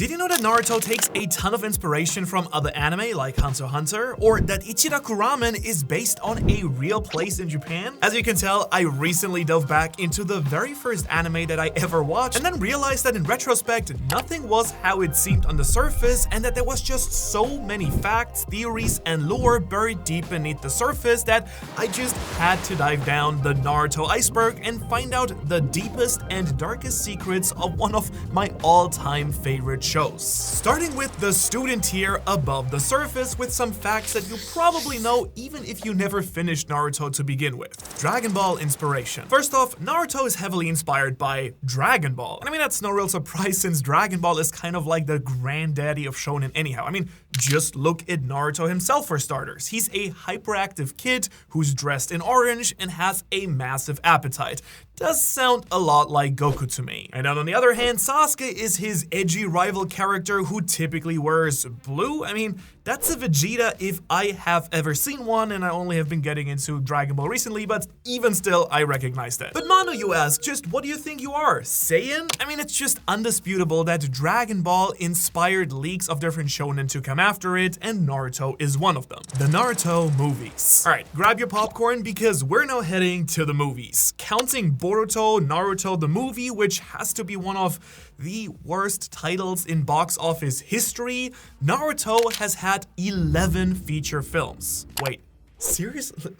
Did you know that Naruto takes a ton of inspiration from other anime like Hunter x Hunter? Or that Ichiraku Ramen is based on a real place in Japan? As you can tell, I recently dove back into the very first anime that I ever watched and then realized that in retrospect, nothing was how it seemed on the surface and that there was just so many facts, theories, and lore buried deep beneath the surface that I just had to dive down the Naruto iceberg and find out the deepest and darkest secrets of one of my all-time favorite shows. Starting with the student tier above the surface with some facts that you probably know even if you never finished Naruto to begin with. Dragon Ball inspiration. First off, Naruto is heavily inspired by Dragon Ball. And I mean, that's no real surprise since Dragon Ball is kind of like the granddaddy of shonen anyhow. I mean, just look at Naruto himself for starters. He's a hyperactive kid who's dressed in orange and has a massive appetite. Does sound a lot like Goku to me. And then on the other hand, Sasuke is his edgy rival character who typically wears blue. I mean, that's a Vegeta if I have ever seen one, and I only have been getting into Dragon Ball recently, but even still, I recognize that. But Manu, you ask, just what do you think you are, Saiyan? I mean, it's just undisputable that Dragon Ball inspired leagues of different shonen to come after it, and Naruto is one of them. The Naruto movies. Alright, grab your popcorn because we're now heading to the movies. Counting Boruto, Naruto the movie, which has to be one of the worst titles in box office history, Naruto has had 11 feature films. Wait, seriously?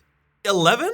11?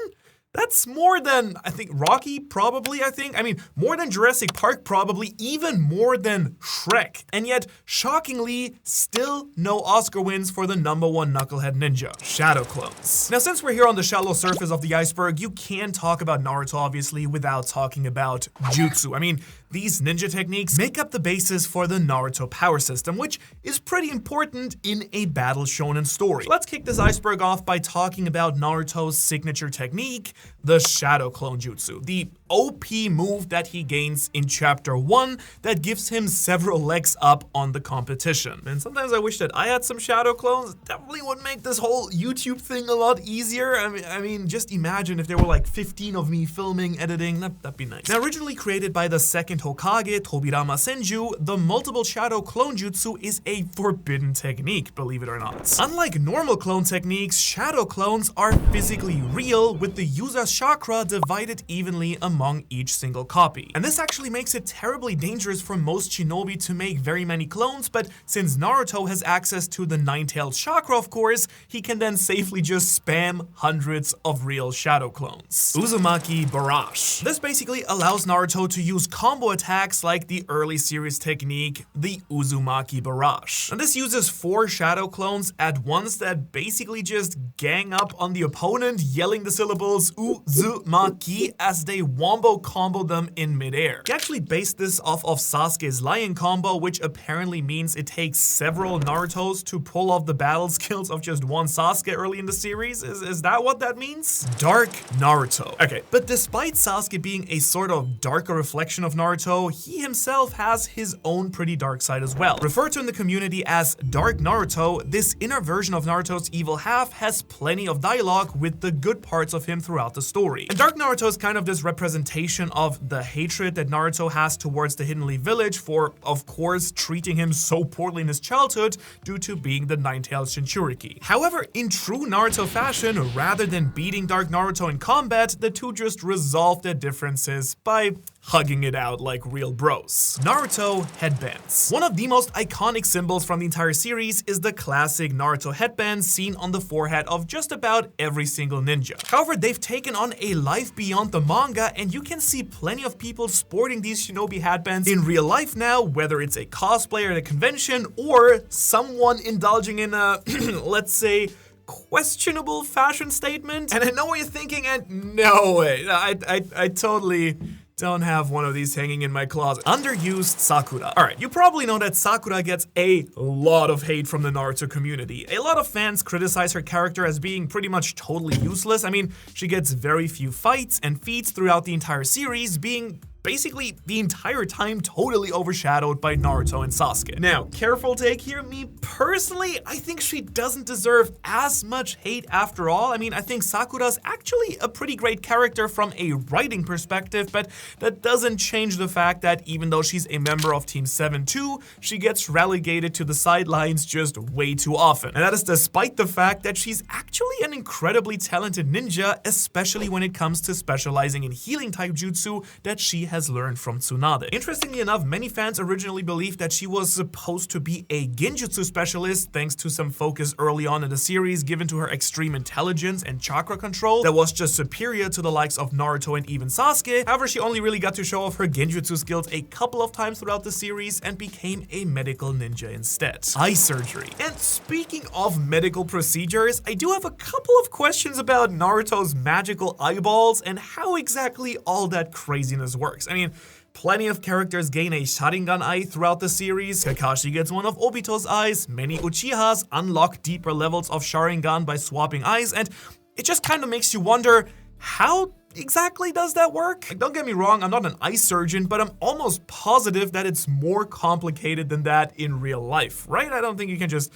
That's more than, I think, Rocky, probably, I mean, more than Jurassic Park, probably, even more than Shrek. And yet, shockingly, still no Oscar wins for the #1 knucklehead ninja, Shadow Clones. Now, since we're here on the shallow surface of the iceberg, you can talk about Naruto, obviously, without talking about jutsu. I mean, these ninja techniques make up the basis for the Naruto power system, which is pretty important in a battle shonen story. So let's kick this iceberg off by talking about Naruto's signature technique, the Shadow Clone Jutsu, the OP move that he gains in chapter 1 that gives him several legs up on the competition. And sometimes I wish that I had some Shadow Clones. It definitely would make this whole YouTube thing a lot easier. I mean, just imagine if there were like 15 of me filming, editing, that'd be nice. Now, originally created by the second Hokage, Tobirama Senju, the multiple Shadow Clone Jutsu is a forbidden technique, believe it or not. Unlike normal clone techniques, Shadow Clones are physically real, with the user's chakra divided evenly among each single copy. And this actually makes it terribly dangerous for most shinobi to make very many clones, but since Naruto has access to the nine-tailed chakra, of course, he can then safely just spam hundreds of real Shadow Clones. Uzumaki Barrage. This basically allows Naruto to use combo attacks like the early series technique, the Uzumaki Barrage. And this uses 4 Shadow Clones at once that basically just gang up on the opponent, yelling the syllables Uzumaki as they wombo combo them in midair. He actually based this off of Sasuke's lion combo, which apparently means it takes several Narutos to pull off the battle skills of just one Sasuke early in the series. Is that what that means? Dark Naruto. Okay, but despite Sasuke being a sort of darker reflection of Naruto, he himself has his own pretty dark side as well. Referred to in the community as Dark Naruto, this inner version of Naruto's evil half has plenty of dialogue with the good parts of him throughout the story. And Dark Naruto is kind of this representation of the hatred that Naruto has towards the Hidden Leaf Village for, of course, treating him so poorly in his childhood due to being the nine-tailed Jinchuriki. However, in true Naruto fashion, rather than beating Dark Naruto in combat, the two just resolve their differences by hugging it out like real bros. Naruto headbands. One of the most iconic symbols from the entire series is the classic Naruto headband seen on the forehead of just about every single ninja. However, they've taken on a life beyond the manga, and you can see plenty of people sporting these shinobi headbands in real life now, whether it's a cosplayer at a convention or someone indulging in a, let's say, questionable fashion statement. And I know what you're thinking, and no way, I totally don't have one of these hanging in my closet. Underused Sakura. Alright, you probably know that Sakura gets a lot of hate from the Naruto community. A lot of fans criticize her character as being pretty much totally useless. I mean, she gets very few fights and feats throughout the entire series, being basically the entire time totally overshadowed by Naruto and Sasuke. Now, careful take here, me personally, I think she doesn't deserve as much hate after all. I mean, I think Sakura's actually a pretty great character from a writing perspective, but that doesn't change the fact that even though she's a member of Team 7-2, she gets relegated to the sidelines just way too often. And that is despite the fact that she's actually an incredibly talented ninja, especially when it comes to specializing in healing type jutsu that she has learned from Tsunade. Interestingly enough, many fans originally believed that she was supposed to be a genjutsu specialist thanks to some focus early on in the series given to her extreme intelligence and chakra control that was just superior to the likes of Naruto and even Sasuke. However, she only really got to show off her genjutsu skills a couple of times throughout the series and became a medical ninja instead. Eye surgery. And speaking of medical procedures, I do have a couple of questions about Naruto's magical eyeballs and how exactly all that craziness works. I mean, plenty of characters gain a Sharingan eye throughout the series. Kakashi gets one of Obito's eyes. Many Uchihas unlock deeper levels of Sharingan by swapping eyes, and it just kind of makes you wonder, how exactly does that work? Like, don't get me wrong, I'm not an eye surgeon, but I'm almost positive that it's more complicated than that in real life, right? I don't think you can just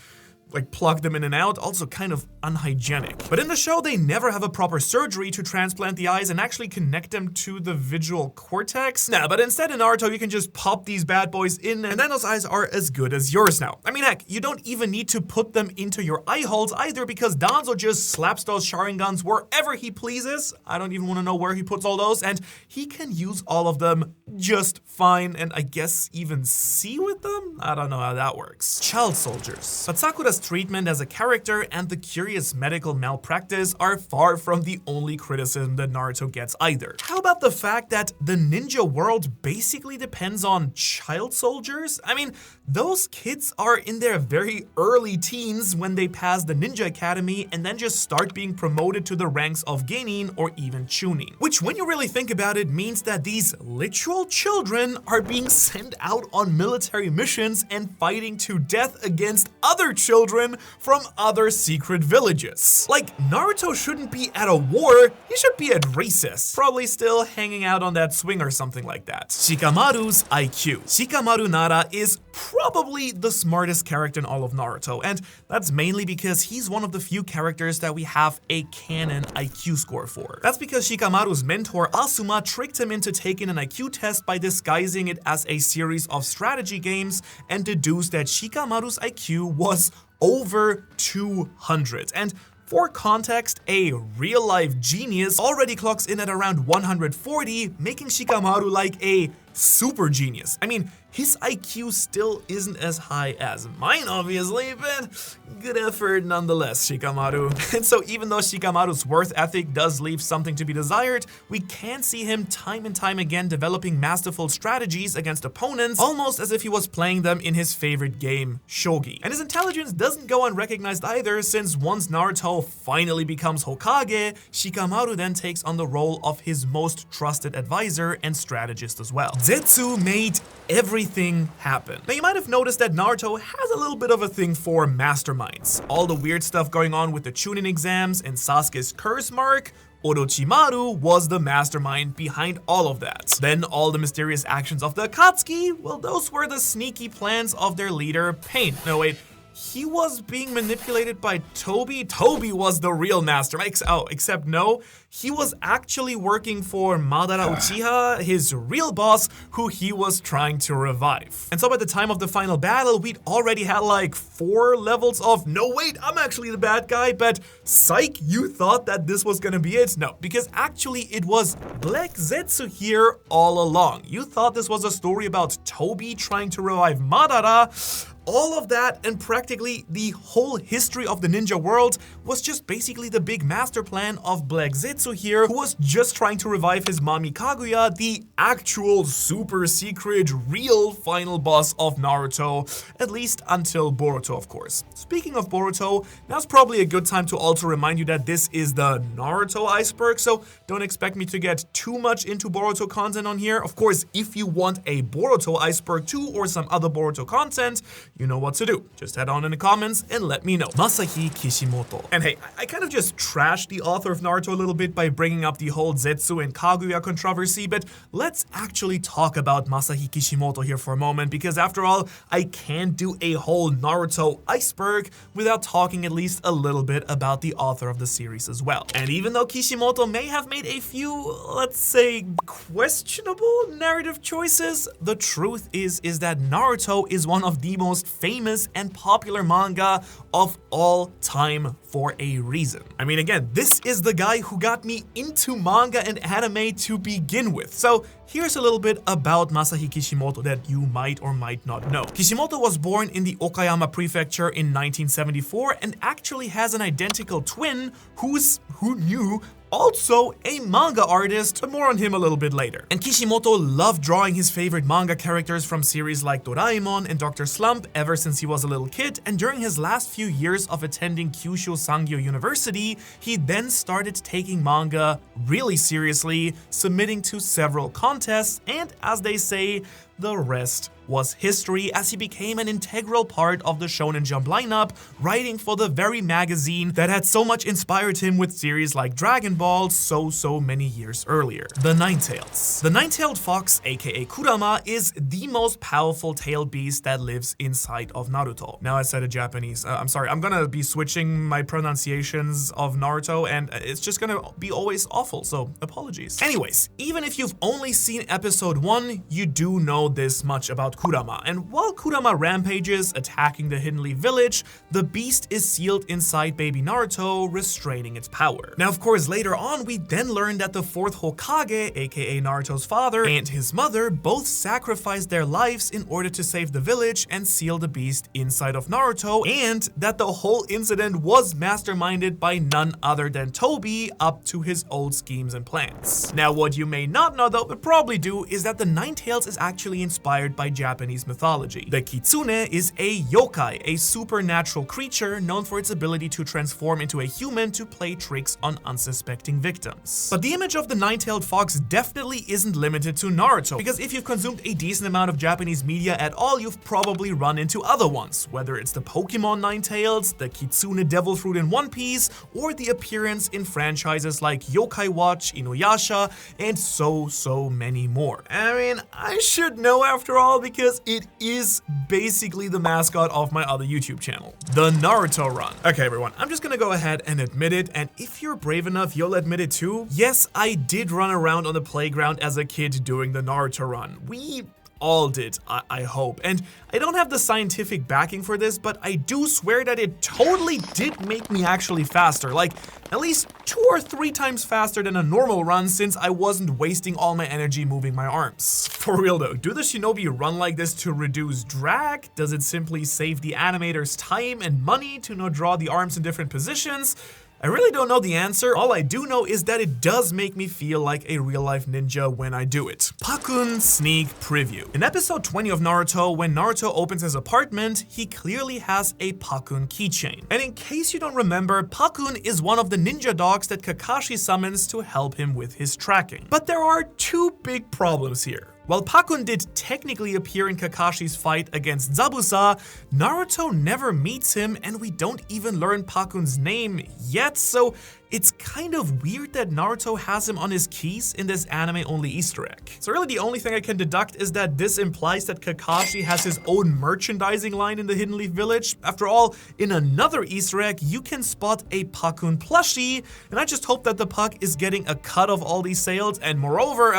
like plug them in and out, also kind of unhygienic. But in the show, they never have a proper surgery to transplant the eyes and actually connect them to the visual cortex. Nah, but instead in Naruto, you can just pop these bad boys in and then those eyes are as good as yours now. I mean, heck, you don't even need to put them into your eye holes either because Danzo just slaps those Sharingans wherever he pleases. I don't even want to know where he puts all those, and he can use all of them just fine and I guess even see with them? I don't know how that works. Child soldiers. But Sakura's treatment as a character and the curious medical malpractice are far from the only criticism that Naruto gets either. How about the fact that the ninja world basically depends on child soldiers? I mean, those kids are in their very early teens when they pass the ninja academy and then just start being promoted to the ranks of genin or even chunin. Which, when you really think about it, means that these literal children are being sent out on military missions and fighting to death against other children from other secret villages. Like, Naruto shouldn't be at a war, he should be at recess. Probably still hanging out on that swing or something like that. Shikamaru's IQ. Shikamaru Nara is probably the smartest character in all of Naruto, and that's mainly because he's one of the few characters that we have a canon IQ score for. That's because Shikamaru's mentor Asuma tricked him into taking an IQ test by disguising it as a series of strategy games and deduced that Shikamaru's IQ was over 200. And for context, a real-life genius already clocks in at around 140, making Shikamaru like a super genius. I mean, his IQ still isn't as high as mine, obviously, but good effort nonetheless, Shikamaru. And so even though Shikamaru's worth ethic does leave something to be desired, we can see him time and time again developing masterful strategies against opponents, almost as if he was playing them in his favorite game, Shogi. And his intelligence doesn't go unrecognized either, since once Naruto finally becomes Hokage, Shikamaru then takes on the role of his most trusted advisor and strategist as well. Zetsu made everything happen. Now, you might have noticed that Naruto has a little bit of a thing for masterminds. All the weird stuff going on with the Chunin exams and Sasuke's curse mark, Orochimaru was the mastermind behind all of that. Then all the mysterious actions of the Akatsuki, well, those were the sneaky plans of their leader, Pain. No, wait. He was being manipulated by Toby. Toby was the real mastermind. Except no, he was actually working for Madara Uchiha, his real boss, who he was trying to revive. And so by the time of the final battle, we'd already had like 4 levels of, no wait, I'm actually the bad guy, but psych, you thought that this was gonna be it? No, because actually it was Black Zetsu here all along. You thought this was a story about Toby trying to revive Madara. All of that and practically the whole history of the ninja world was just basically the big master plan of Black Zetsu here, who was just trying to revive his mommy Kaguya, the actual super secret real final boss of Naruto, at least until Boruto, of course. Speaking of Boruto, now's probably a good time to also remind you that this is the Naruto Iceberg, so don't expect me to get too much into Boruto content on here. Of course, if you want a Boruto Iceberg 2 or some other Boruto content, you know what to do. Just head on in the comments and let me know. Masahi Kishimoto. And hey, I kind of just trashed the author of Naruto a little bit by bringing up the whole Zetsu and Kaguya controversy, but let's actually talk about Masahi Kishimoto here for a moment, because after all, I can't do a whole Naruto iceberg without talking at least a little bit about the author of the series as well. And even though Kishimoto may have made a few, let's say, questionable narrative choices, the truth is that Naruto is one of the most famous and popular manga of all time for a reason. I mean, again, this is the guy who got me into manga and anime to begin with. So here's a little bit about Masahi Kishimoto that you might or might not know. Kishimoto was born in the Okayama prefecture in 1974 and actually has an identical twin who knew, also a manga artist, but more on him a little bit later. And Kishimoto loved drawing his favorite manga characters from series like Doraemon and Dr. Slump ever since he was a little kid, and during his last few years of attending Kyushu Sangyo University, he then started taking manga really seriously, submitting to several contests, and as they say, the rest was history, as he became an integral part of the Shonen Jump lineup, writing for the very magazine that had so much inspired him with series like Dragon Ball so many years earlier. The Ninetales. The nine-tailed fox, aka Kurama, is the most powerful tailed beast that lives inside of Naruto. Now I said it Japanese. I'm sorry, I'm gonna be switching my pronunciations of Naruto, and it's just gonna be always awful, so apologies. Anyways, even if you've only seen episode 1, you do know this much about Kurama, and while Kurama rampages, attacking the Hidden Leaf Village, the beast is sealed inside baby Naruto, restraining its power. Now, of course, later on, we then learn that the 4th Hokage, aka Naruto's father, and his mother both sacrificed their lives in order to save the village and seal the beast inside of Naruto, and that the whole incident was masterminded by none other than Tobi, up to his old schemes and plans. Now, what you may not know though, but probably do, is that the Ninetales is actually inspired by Japanese mythology. The kitsune is a yokai, a supernatural creature known for its ability to transform into a human to play tricks on unsuspecting victims. But the image of the nine-tailed fox definitely isn't limited to Naruto, because if you've consumed a decent amount of Japanese media at all, you've probably run into other ones, whether it's the Pokemon Ninetales, the Kitsune Devil Fruit in One Piece, or the appearance in franchises like Yokai Watch, Inuyasha, and so many more. I mean, I should know after all, because it is basically the mascot of my other YouTube channel, the Naruto run. Okay, everyone, I'm just gonna go ahead and admit it, and if you're brave enough, you'll admit it too. Yes, I did run around on the playground as a kid doing the Naruto run. We all did, I hope. And I don't have the scientific backing for this, but I do swear that it totally did make me actually faster, like at least 2 or 3 times faster than a normal run, since I wasn't wasting all my energy moving my arms. For real though, do the shinobi run like this to reduce drag? Does it simply save the animators time and money to not draw the arms in different positions? I really don't know the answer. All I do know is that it does make me feel like a real-life ninja when I do it. Pakun sneak preview. In episode 20 of Naruto, when Naruto opens his apartment, he clearly has a Pakun keychain. And in case you don't remember, Pakun is one of the ninja dogs that Kakashi summons to help him with his tracking. But there are 2 big problems here. While Pakun did technically appear in Kakashi's fight against Zabuza, Naruto never meets him, and we don't even learn Pakun's name yet, so it's kind of weird that Naruto has him on his keys in this anime-only Easter egg. So really the only thing I can deduct is that this implies that Kakashi has his own merchandising line in the Hidden Leaf Village. After all, in another Easter egg, you can spot a Pakun plushie, and I just hope that the Puck is getting a cut of all these sales, and moreover,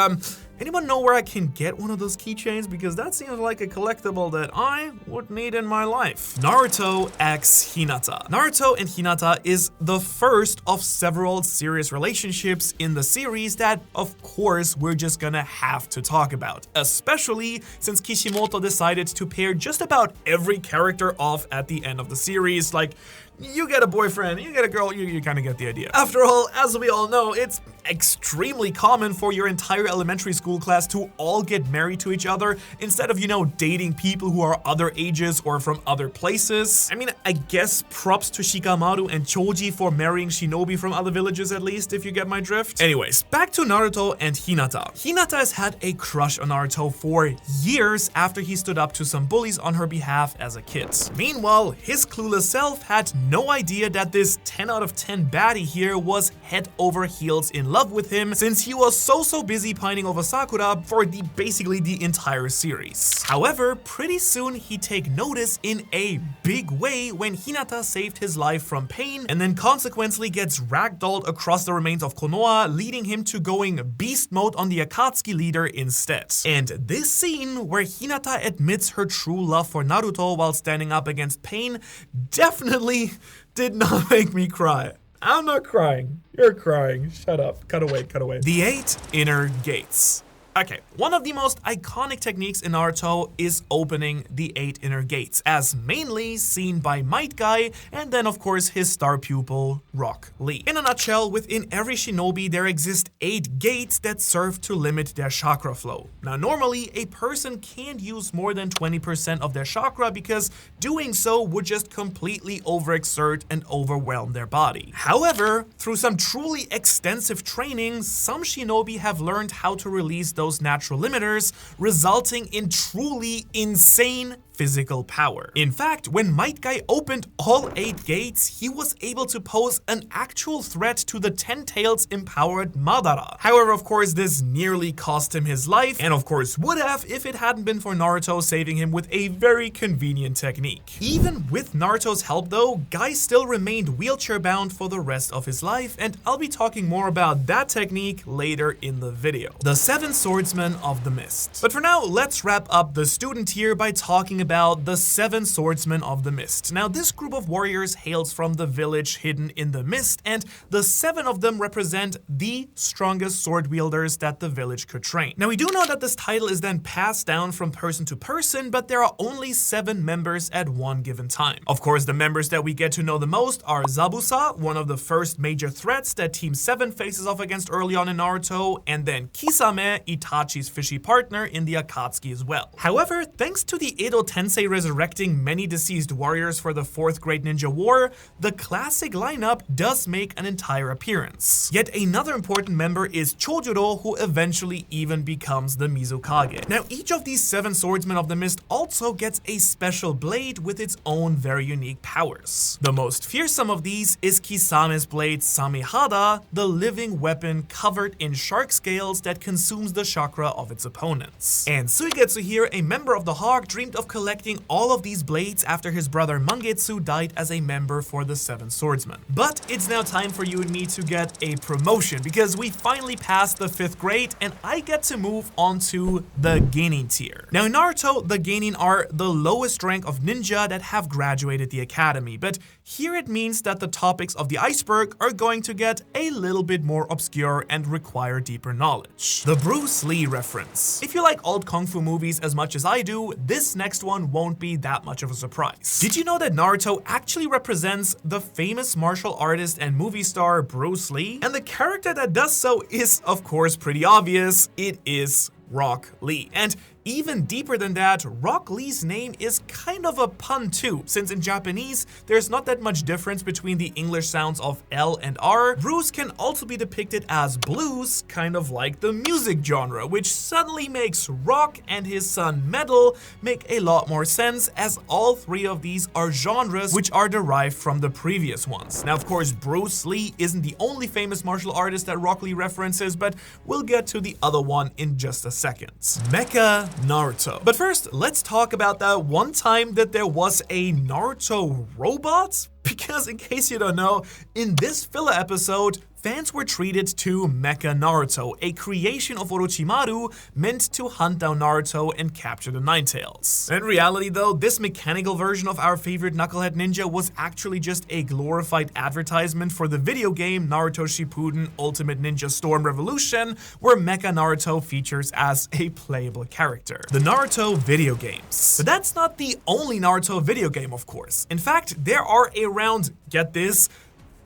anyone know where I can get one of those keychains? Because that seems like a collectible that I would need in my life. Naruto x Hinata. Naruto and Hinata is the first of several serious relationships in the series that, of course, we're just gonna have to talk about. Especially since Kishimoto decided to pair just about every character off at the end of the series. Like, you get a boyfriend, you get a girl, you kind of get the idea. After all, as we all know, it's extremely common for your entire elementary school school class to all get married to each other instead of, dating people who are other ages or from other places. I mean, I guess props to Shikamaru and Choji for marrying shinobi from other villages at least, if you get my drift. Anyways, back to Naruto and Hinata. Hinata has had a crush on Naruto for years after he stood up to some bullies on her behalf as a kid. Meanwhile, his clueless self had no idea that this 10 out of 10 baddie here was head over heels in love with him, since he was so busy pining over Sakura for basically the entire series. However, pretty soon he'd take notice in a big way when Hinata saved his life from pain and then consequently gets ragdolled across the remains of Konoha, leading him to going beast mode on the Akatsuki leader instead. And this scene where Hinata admits her true love for Naruto while standing up against pain definitely did not make me cry. I'm not crying. You're crying. Shut up. Cut away, cut away. The 8 inner gates. Okay, one of the most iconic techniques in Naruto is opening the 8 inner gates, as mainly seen by Might Guy and then of course his star pupil, Rock Lee. In a nutshell, within every shinobi there exist 8 gates that serve to limit their chakra flow. Now normally a person can't use more than 20% of their chakra because doing so would just completely overexert and overwhelm their body. However, through some truly extensive training, some shinobi have learned how to release those natural limiters, resulting in truly insane physical power. In fact, when Might Guy opened all 8 gates, he was able to pose an actual threat to the 10 Tails empowered Madara. However, of course, this nearly cost him his life, and of course would have if it hadn't been for Naruto saving him with a very convenient technique. Even with Naruto's help though, Guy still remained wheelchair bound for the rest of his life, and I'll be talking more about that technique later in the video. The 7 Swordsmen of the Mist. But for now, let's wrap up the student tier by talking about the 7 Swordsmen of the Mist. Now, this group of warriors hails from the village hidden in the mist, and the 7 of them represent the strongest sword wielders that the village could train. Now, we do know that this title is then passed down from person to person, but there are only 7 members at one given time. Of course, the members that we get to know the most are Zabuza, one of the first major threats that Team 7 faces off against early on in Naruto, and then Kisame, Itachi's fishy partner in the Akatsuki as well. However, thanks to the Edo Tensei resurrecting many deceased warriors for the 4th Great Ninja War, the classic lineup does make an entire appearance. Yet another important member is Chojuro, who eventually even becomes the Mizukage. Now, each of these 7 Swordsmen of the Mist also gets a special blade with its own very unique powers. The most fearsome of these is Kisame's blade Samehada, the living weapon covered in shark scales that consumes the chakra of its opponents. And Suigetsu here, a member of the Hawk, dreamed of collecting all of these blades after his brother Mangetsu died as a member for the 7 Swordsmen. But it's now time for you and me to get a promotion because we finally passed the 5th grade and I get to move on to the Genin tier. Now in Naruto, the Genin are the lowest rank of ninja that have graduated the academy, but here it means that the topics of the Iceberg are going to get a little bit more obscure and require deeper knowledge. The Bruce Lee reference. If you like old kung fu movies as much as I do, this next one won't be that much of a surprise. Did you know that Naruto actually represents the famous martial artist and movie star Bruce Lee? And the character that does so is, of course, pretty obvious. It is Rock Lee. And even deeper than that, Rock Lee's name is kind of a pun too, since in Japanese, there's not that much difference between the English sounds of L and R. Bruce can also be depicted as blues, kind of like the music genre, which suddenly makes rock and his son metal make a lot more sense, as all 3 of these are genres which are derived from the previous ones. Now, of course, Bruce Lee isn't the only famous martial artist that Rock Lee references, but we'll get to the other one in just a second. Mecha Naruto. But first, let's talk about that one time that there was a Naruto robot. Because in case you don't know, in this filler episode, fans were treated to Mecha Naruto, a creation of Orochimaru meant to hunt down Naruto and capture the Nine Tails. In reality though, this mechanical version of our favorite knucklehead ninja was actually just a glorified advertisement for the video game Naruto Shippuden Ultimate Ninja Storm Revolution, where Mecha Naruto features as a playable character. The Naruto video games. But that's not the only Naruto video game, of course. In fact, there are around, get this,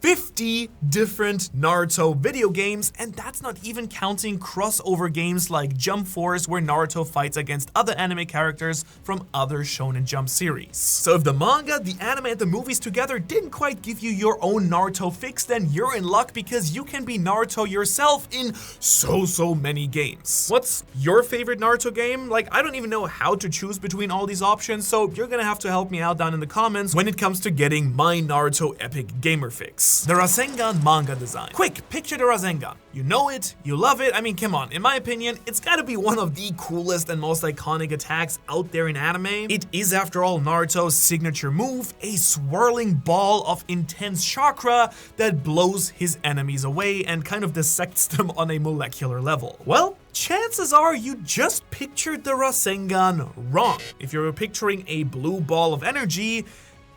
50 different Naruto video games, and that's not even counting crossover games like Jump Force, where Naruto fights against other anime characters from other Shonen Jump series. So if the manga, the anime, and the movies together didn't quite give you your own Naruto fix, then you're in luck because you can be Naruto yourself in so many games. What's your favorite Naruto game? Like, I don't even know how to choose between all these options, so you're gonna have to help me out down in the comments when it comes to getting my Naruto epic gamer fix. The Rasengan manga design. Quick, picture the Rasengan. You know it, you love it. I mean, come on, in my opinion, it's gotta be one of the coolest and most iconic attacks out there in anime. It is, after all, Naruto's signature move, a swirling ball of intense chakra that blows his enemies away and kind of dissects them on a molecular level. Well, chances are you just pictured the Rasengan wrong. If you're picturing a blue ball of energy,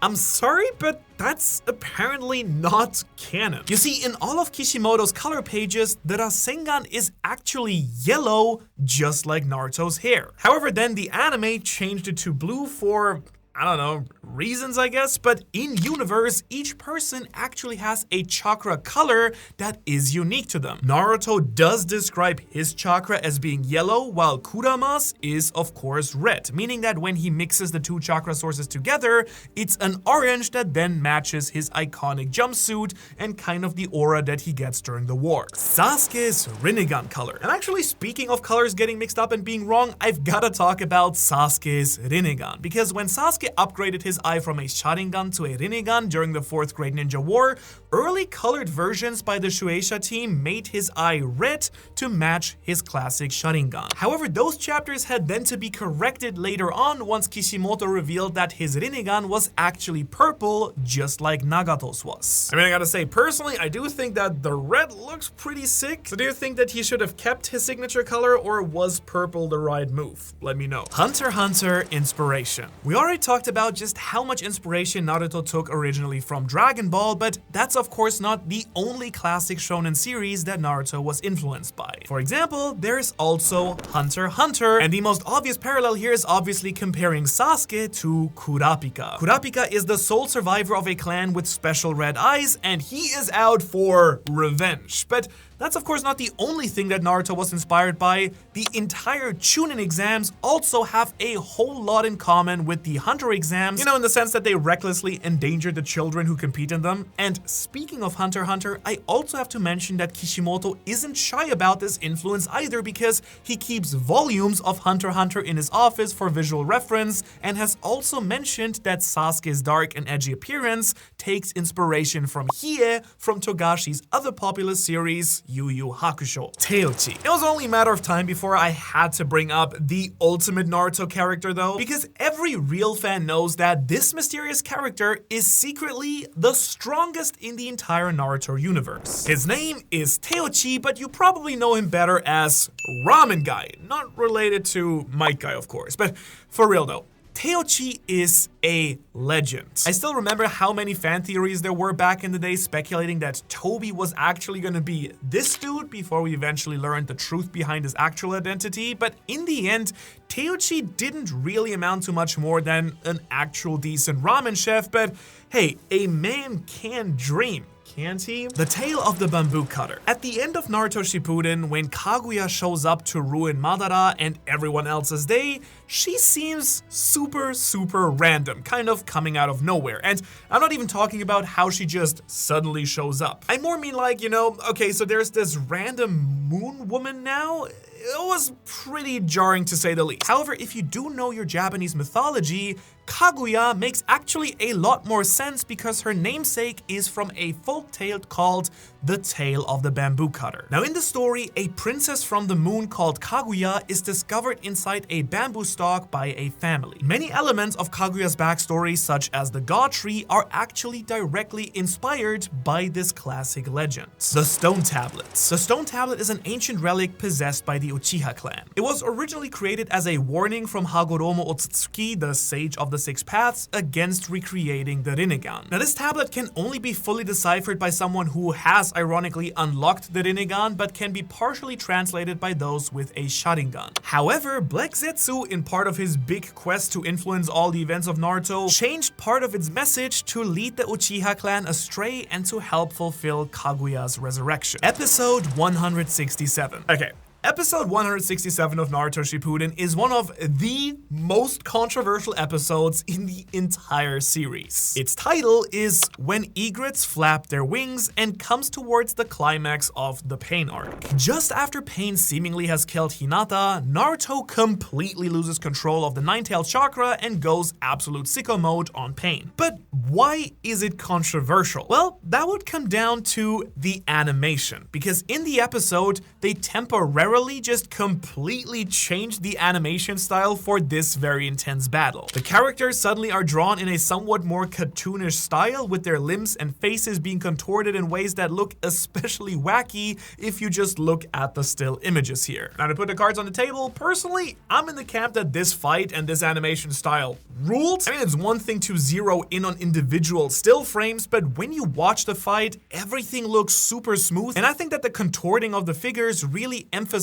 I'm sorry, but that's apparently not canon. You see, in all of Kishimoto's color pages, the Rasengan is actually yellow, just like Naruto's hair. However, then the anime changed it to blue for, I don't know, reasons, I guess, but in universe, each person actually has a chakra color that is unique to them. Naruto does describe his chakra as being yellow, while Kurama's is, of course, red, meaning that when he mixes the two chakra sources together, it's an orange that then matches his iconic jumpsuit and kind of the aura that he gets during the war. Sasuke's Rinnegan color. And actually, speaking of colors getting mixed up and being wrong, I've gotta talk about Sasuke's Rinnegan, because when Sasuke upgraded his eye from a Sharingan to a Rinnegan during the 4th Great Ninja War, early colored versions by the Shueisha team made his eye red to match his classic Sharingan. However, those chapters had then to be corrected later on once Kishimoto revealed that his Rinnegan was actually purple, just like Nagato's was. I mean, I gotta say, personally, I do think that the red looks pretty sick. So do you think that he should have kept his signature color, or was purple the right move? Let me know. Hunter x Hunter inspiration. We already talked about just how much inspiration Naruto took originally from Dragon Ball, but that's of course not the only classic shonen series that Naruto was influenced by. For example, there's also Hunter x Hunter, and the most obvious parallel here is obviously comparing Sasuke to Kurapika. Kurapika is the sole survivor of a clan with special red eyes, and he is out for revenge. But that's of course not the only thing that Naruto was inspired by. The entire Chunin exams also have a whole lot in common with the Hunter exams, you know, in the sense that they recklessly endanger the children who compete in them. And speaking of Hunter x Hunter, I also have to mention that Kishimoto isn't shy about this influence either, because he keeps volumes of Hunter x Hunter in his office for visual reference, and has also mentioned that Sasuke's dark and edgy appearance takes inspiration from Hiei from Togashi's other popular series, Yu Yu Hakusho. Teochi. It was only a matter of time before I had to bring up the ultimate Naruto character though, because every real fan knows that this mysterious character is secretly the strongest in the entire Naruto universe. His name is Teochi, but you probably know him better as Ramen Guy. Not related to Might Guy, of course, but for real though, Teochi is a legend. I still remember how many fan theories there were back in the day speculating that Toby was actually gonna be this dude before we eventually learned the truth behind his actual identity, but in the end, Teochi didn't really amount to much more than an actual decent ramen chef, but hey, a man can dream. Can't he? The Tale of the Bamboo Cutter. At the end of Naruto Shippuden, when Kaguya shows up to ruin Madara and everyone else's day, she seems super random, kind of coming out of nowhere. And I'm not even talking about how she just suddenly shows up. I more mean like, you know, okay, so there's this random moon woman now. It was pretty jarring to say the least. However, if you do know your Japanese mythology, Kaguya makes actually a lot more sense because her namesake is from a folk tale called The Tale of the Bamboo Cutter. Now in the story, a princess from the moon called Kaguya is discovered inside a bamboo stalk by a family. Many elements of Kaguya's backstory, such as the God Tree, are actually directly inspired by this classic legend. The Stone Tablets. The Stone Tablet is an ancient relic possessed by the Uchiha clan. It was originally created as a warning from Hagoromo Otsutsuki, the sage of the the 6 paths against recreating the Rinnegan. Now this tablet can only be fully deciphered by someone who has ironically unlocked the Rinnegan, but can be partially translated by those with a Sharingan. However, Black Zetsu, in part of his big quest to influence all the events of Naruto, changed part of its message to lead the Uchiha clan astray and to help fulfill Kaguya's resurrection. Episode 167. Okay. Episode 167 of Naruto Shippuden is one of the most controversial episodes in the entire series. Its title is When Egrets Flap Their Wings and comes towards the climax of the Pain arc. Just after Pain seemingly has killed Hinata, Naruto completely loses control of the Nine-Tailed Chakra and goes absolute sicko mode on Pain. But why is it controversial? Well, that would come down to the animation, because in the episode, they temporarily just completely changed the animation style for this very intense battle. The characters suddenly are drawn in a somewhat more cartoonish style, with their limbs and faces being contorted in ways that look especially wacky if you just look at the still images here. Now, to put the cards on the table, personally, I'm in the camp that this fight and this animation style ruled. I mean, it's one thing to zero in on individual still frames, but when you watch the fight, everything looks super smooth, and I think that the contorting of the figures really emphasizes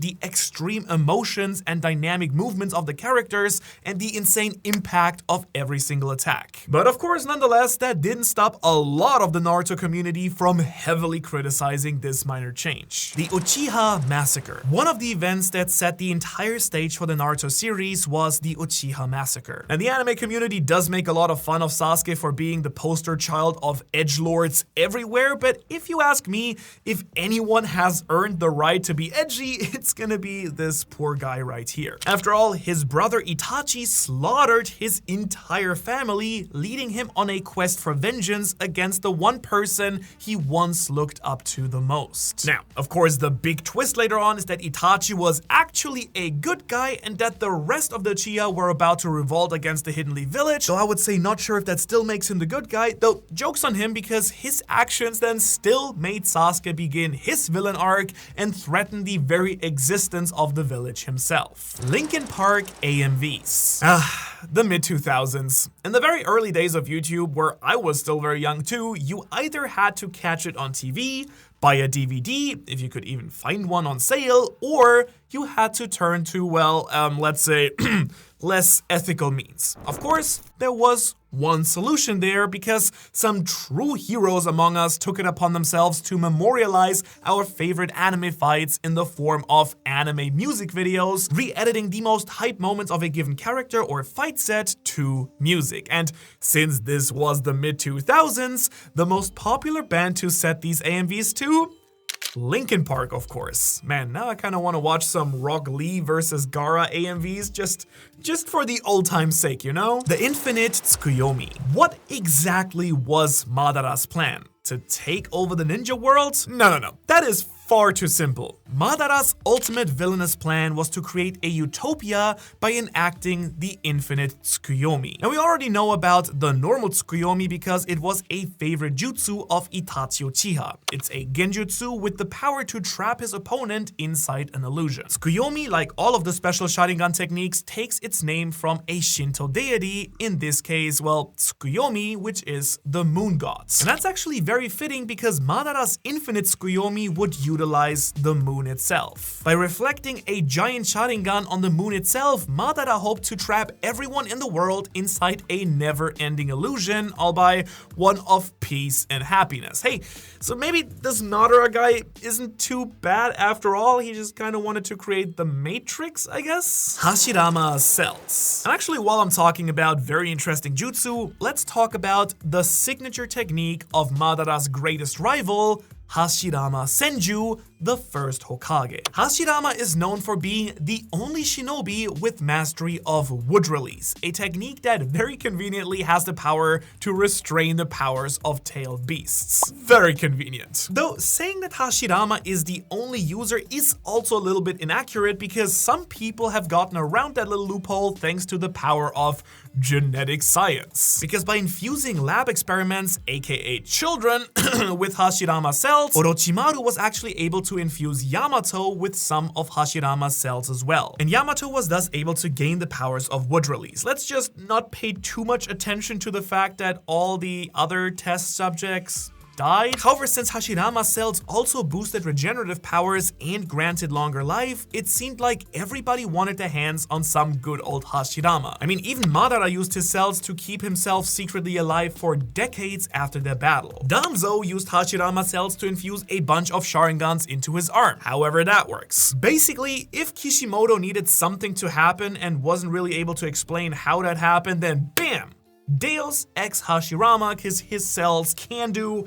the extreme emotions and dynamic movements of the characters and the insane impact of every single attack. But of course, nonetheless, that didn't stop a lot of the Naruto community from heavily criticizing this minor change. The Uchiha Massacre. One of the events that set the entire stage for the Naruto series was the Uchiha Massacre. And the anime community does make a lot of fun of Sasuke for being the poster child of edgelords everywhere, but if you ask me, if anyone has earned the right to be edgy, it's gonna be this poor guy right here. After all, his brother Itachi slaughtered his entire family, leading him on a quest for vengeance against the one person he once looked up to the most. Now, of course, the big twist later on is that Itachi was actually a good guy and that the rest of the Uchiha were about to revolt against the Hidden Leaf Village, so I would say not sure if that still makes him the good guy, though joke's on him because his actions then still made Sasuke begin his villain arc and threaten the very existence of the village himself. Linkin Park AMVs. The mid-2000s. In the very early days of YouTube, where I was still very young too, you either had to catch it on TV, buy a DVD, if you could even find one on sale, or you had to turn to, well, let's say, less ethical means. Of course, there was one solution there, because some true heroes among us took it upon themselves to memorialize our favorite anime fights in the form of anime music videos, re-editing the most hype moments of a given character or fight set to music. And since this was the mid-2000s, the most popular band to set these AMVs to? Linkin Park, of course. Man, now I kind of want to watch some Rock Lee versus Gaara AMVs just for the old time's sake, you know? The Infinite Tsukuyomi. What exactly was Madara's plan? To take over the ninja world? No. That is far too simple. Madara's ultimate villainous plan was to create a utopia by enacting the Infinite Tsukuyomi. And we already know about the normal Tsukuyomi because it was a favorite jutsu of Itachi Uchiha. It's a genjutsu with the power to trap his opponent inside an illusion. Tsukuyomi, like all of the special Sharingan techniques, takes its name from a Shinto deity, in this case, well, Tsukuyomi, which is the moon gods. And that's actually very fitting because Madara's Infinite Tsukuyomi would utilize the moon itself. By reflecting a giant Sharingan on the moon itself, Madara hoped to trap everyone in the world inside a never-ending illusion, albeit one of peace and happiness. Hey, so maybe this Madara guy isn't too bad after all, he just kind of wanted to create the Matrix, I guess? Hashirama cells. And actually, while I'm talking about very interesting jutsu, let's talk about the signature technique of Madara's greatest rival, Hashirama Senju, the first Hokage. Hashirama is known for being the only shinobi with mastery of wood release, a technique that very conveniently has the power to restrain the powers of tailed beasts. Very convenient. Though saying that Hashirama is the only user is also a little bit inaccurate because some people have gotten around that little loophole thanks to the power of genetic science. Because by infusing lab experiments, aka children, with Hashirama cells, Orochimaru was actually able to infuse Yamato with some of Hashirama's cells as well. And Yamato was thus able to gain the powers of wood release. Let's just not pay too much attention to the fact that all the other test subjects died. However, since Hashirama's cells also boosted regenerative powers and granted longer life, it seemed like everybody wanted their hands on some good old Hashirama. I mean, even Madara used his cells to keep himself secretly alive for decades after their battle. Danzo used Hashirama's cells to infuse a bunch of Sharingans into his arm. However that works. Basically, if Kishimoto needed something to happen and wasn't really able to explain how that happened, then BAM! Deus ex Hashirama, because his cells can do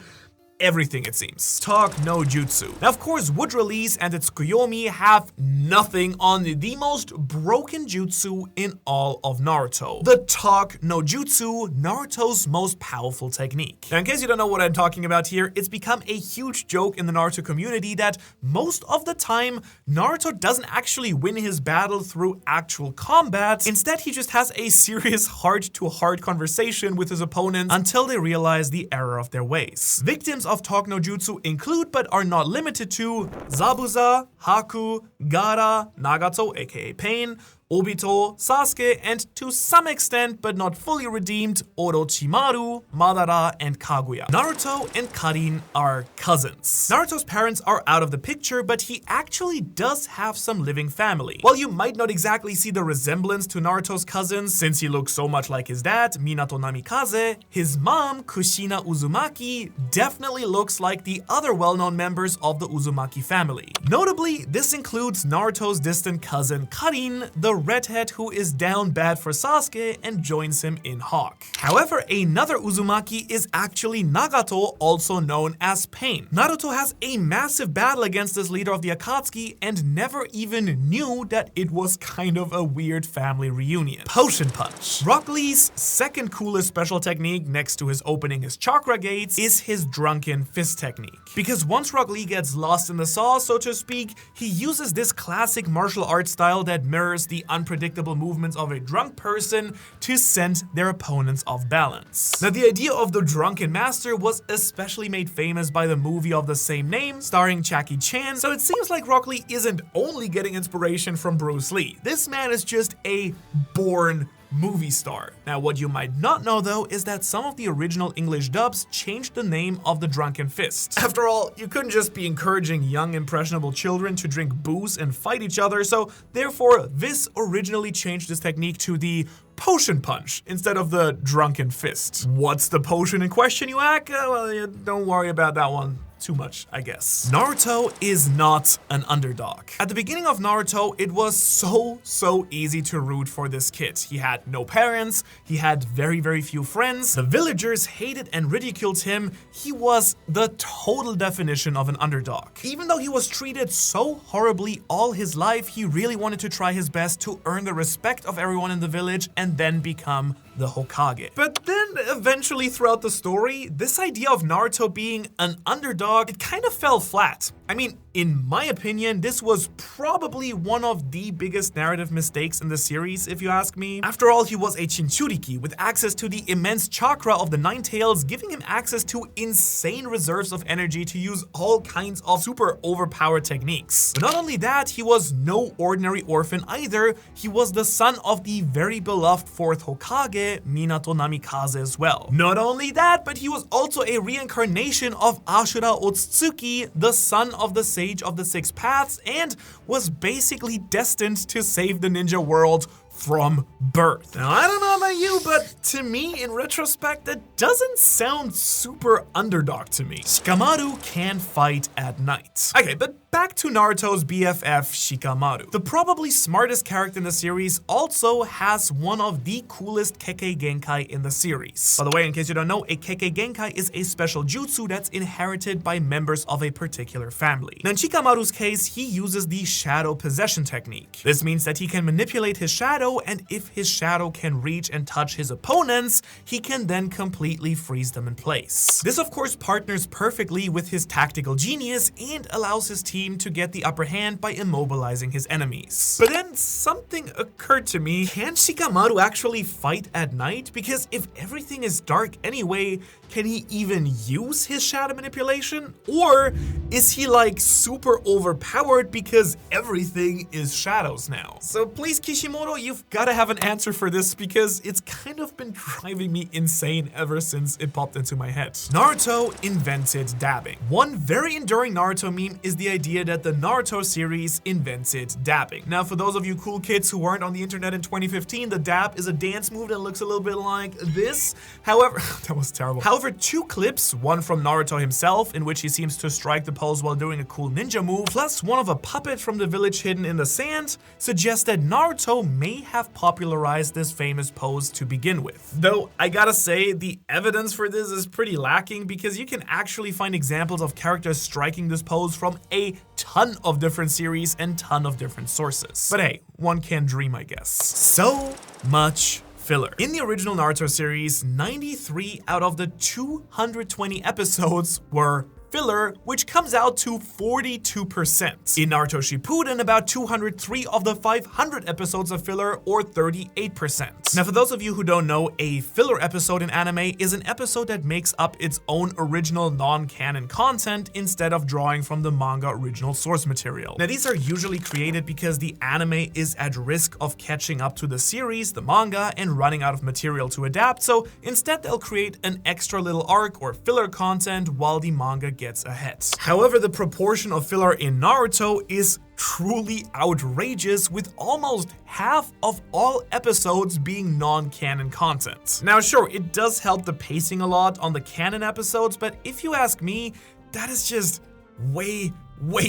everything, it seems. Talk no jutsu. Now, of course, wood release and its Kuyomi have nothing on the most broken jutsu in all of Naruto. The talk no jutsu, Naruto's most powerful technique. Now, in case you don't know what I'm talking about here, it's become a huge joke in the Naruto community that most of the time, Naruto doesn't actually win his battle through actual combat. Instead, he just has a serious heart-to-heart conversation with his opponents until they realize the error of their ways. Victims of talk no jutsu include, but are not limited to, Zabuza, Haku, Gaara, Nagato aka Pain, Obito, Sasuke, and to some extent, but not fully redeemed, Orochimaru, Madara, and Kaguya. Naruto and Karin are cousins. Naruto's parents are out of the picture, but he actually does have some living family. While you might not exactly see the resemblance to Naruto's cousins, since he looks so much like his dad, Minato Namikaze, his mom, Kushina Uzumaki, definitely looks like the other well-known members of the Uzumaki family. Notably, this includes Naruto's distant cousin Karin, the redhead who is down bad for Sasuke and joins him in Hawk. However, another Uzumaki is actually Nagato, also known as Pain. Naruto has a massive battle against this leader of the Akatsuki and never even knew that it was kind of a weird family reunion. Potion Punch. Rock Lee's second coolest special technique next to his opening his chakra gates is his drunken fist technique. Because once Rock Lee gets lost in the sauce, so to speak, he uses this classic martial arts style that mirrors the unpredictable movements of a drunk person to send their opponents off balance. Now, the idea of the drunken master was especially made famous by the movie of the same name, starring Jackie Chan, so it seems like Rock Lee isn't only getting inspiration from Bruce Lee. This man is just a born movie star. Now, what you might not know though is that some of the original English dubs changed the name of the drunken fist. After all, you couldn't just be encouraging young impressionable children to drink booze and fight each other, so therefore this originally changed this technique to the Potion Punch instead of the drunken fist. What's the potion in question, you ask? Well, don't worry about that one too much, I guess. Naruto is not an underdog. At the beginning of Naruto, it was so easy to root for this kid. He had no parents, he had very few friends, the villagers hated and ridiculed him, he was the total definition of an underdog. Even though he was treated so horribly all his life, he really wanted to try his best to earn the respect of everyone in the village and then become the Hokage. But then eventually throughout the story, this idea of Naruto being an underdog, it kind of fell flat. I mean, in my opinion, this was probably one of the biggest narrative mistakes in the series, if you ask me. After all, he was a Jinchuriki with access to the immense chakra of the Nine Tails, giving him access to insane reserves of energy to use all kinds of super overpowered techniques. But not only that, he was no ordinary orphan either. He was the son of the very beloved fourth Hokage, Minato Namikaze, as well. Not only that, but he was also a reincarnation of Ashura Otsutsuki, the son of the Sage of the Six Paths, and was basically destined to save the ninja world from birth. Now, I don't know about you, but to me, in retrospect, that doesn't sound super underdog to me. Shikamaru can fight at night. Okay, but back to Naruto's BFF, Shikamaru. The probably smartest character in the series also has one of the coolest Kekkei Genkai in the series. By the way, in case you don't know, a Kekkei Genkai is a special jutsu that's inherited by members of a particular family. Now, in Shikamaru's case, he uses the shadow possession technique. This means that he can manipulate his shadow, and if his shadow can reach and touch his opponents, he can then completely freeze them in place. This, of course, partners perfectly with his tactical genius and allows his team to get the upper hand by immobilizing his enemies. But then something occurred to me. Can Shikamaru actually fight at night? Because if everything is dark anyway, can he even use his shadow manipulation? Or Is he like super overpowered because everything is shadows now? So please, Kishimoto, you've gotta have an answer for this because it's kind of been driving me insane ever since it popped into my head. Naruto invented dabbing. One very enduring Naruto meme is the idea that the Naruto series invented dabbing. Now, for those of you cool kids who weren't on the internet in 2015, the dab is a dance move that looks a little bit like this. However, that was terrible. However, two clips, one from Naruto himself, in which he seems to strike the pose while doing a cool ninja move, plus one of a puppet from the village hidden in the sand, suggest that Naruto may have popularized this famous pose to begin with. Though, I gotta say, the evidence for this is pretty lacking because you can actually find examples of characters striking this pose from a ton of different series and ton of different sources. But hey, one can dream, I guess. So much filler. In the original Naruto series, 93 out of the 220 episodes were filler, which comes out to 42%. In Naruto Shippuden, about 203 of the 500 episodes are filler, or 38%. Now, for those of you who don't know, a filler episode in anime is an episode that makes up its own original non-canon content instead of drawing from the manga original source material. Now, these are usually created because the anime is at risk of catching up to the series, the manga, and running out of material to adapt, so instead they'll create an extra little arc or filler content while the manga gets ahead. However, the proportion of filler in Naruto is truly outrageous, with almost half of all episodes being non-canon content. Now sure, it does help the pacing a lot on the canon episodes, but if you ask me, that is just way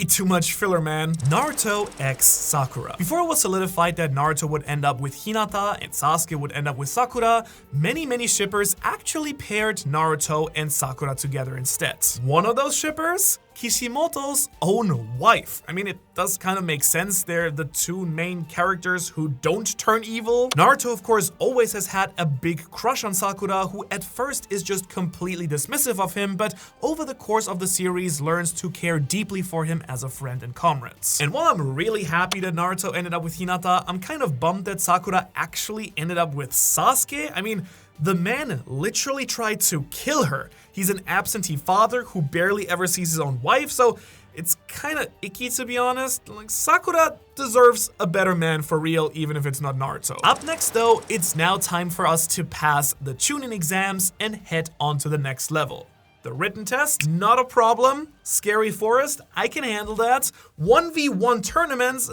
too much filler, man. Naruto x Sakura. Before it was solidified that Naruto would end up with Hinata and Sasuke would end up with Sakura, many shippers actually paired Naruto and Sakura together instead. One of those shippers? Kishimoto's own wife. I mean, it does kind of make sense. They're the two main characters who don't turn evil. Naruto, of course, always has had a big crush on Sakura, who at first is just completely dismissive of him, but over the course of the series learns to care deeply for him as a friend and comrade. And while I'm really happy that Naruto ended up with Hinata, I'm kind of bummed that Sakura actually ended up with Sasuke. I mean, the man literally tried to kill her. He's an absentee father who barely ever sees his own wife, so it's kind of icky, to be honest. Like, Sakura deserves a better man for real, even if it's not Naruto. Up next though, it's now time for us to pass the Chunin exams and head on to the next level. The written test, not a problem. Scary Forest, I can handle that. 1v1 tournaments,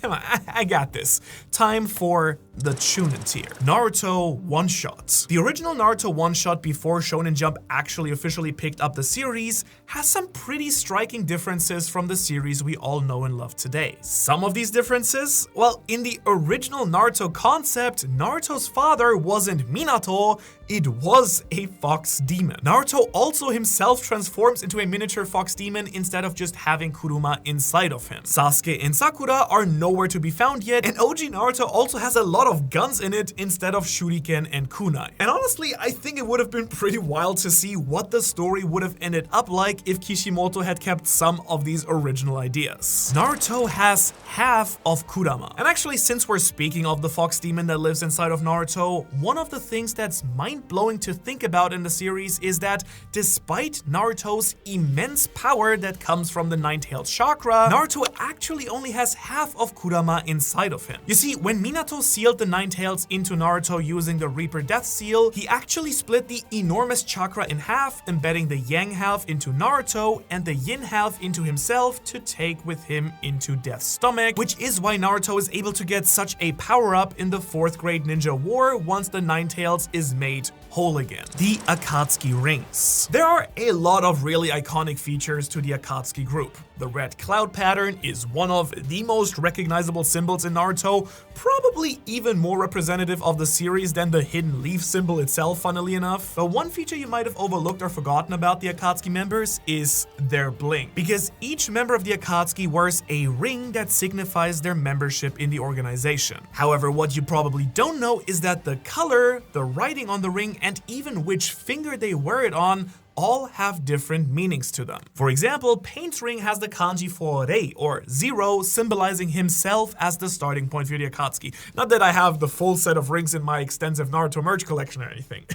come on, I got this. Time for the Chunin tier. Naruto one-shot. The original Naruto one-shot before Shonen Jump actually officially picked up the series has some pretty striking differences from the series we all know and love today. Some of these differences? Well, in the original Naruto concept, Naruto's father wasn't Minato, it was a fox demon. Naruto also himself transforms into a miniature fox demon instead of just having Kuruma inside of him. Sasuke and Sakura are nowhere to be found yet, and OG Naruto also has a lot of guns in it instead of shuriken and kunai. And honestly, I think it would have been pretty wild to see what the story would have ended up like if Kishimoto had kept some of these original ideas. Naruto has half of Kurama. And actually, since we're speaking of the fox demon that lives inside of Naruto, one of the things that's mind-blowing to think about in the series is that despite Naruto's immense power that comes from the nine-tailed chakra, Naruto actually only has half of Kurama inside of him. You see, when Minato sealed the nine-tails into Naruto using the Reaper Death Seal, he actually split the enormous chakra in half, embedding the yang half into Naruto and the yin half into himself to take with him into Death's stomach, which is why Naruto is able to get such a power-up in the 4th grade ninja war once the nine-tails is made whole again. The Akatsuki rings. There are a lot of really iconic features to the Akatsuki group. The red cloud pattern is one of the most recognizable symbols in Naruto, probably even more representative of the series than the hidden leaf symbol itself, funnily enough. But one feature you might have overlooked or forgotten about the Akatsuki members is their bling, because each member of the Akatsuki wears a ring that signifies their membership in the organization. However, what you probably don't know is that the color, the writing on the ring, and even which finger they wear it on all have different meanings to them. For example, Pain's ring has the kanji for Rei, or 0, symbolizing himself as the starting point for the Akatsuki. Not that I have the full set of rings in my extensive Naruto merch collection or anything.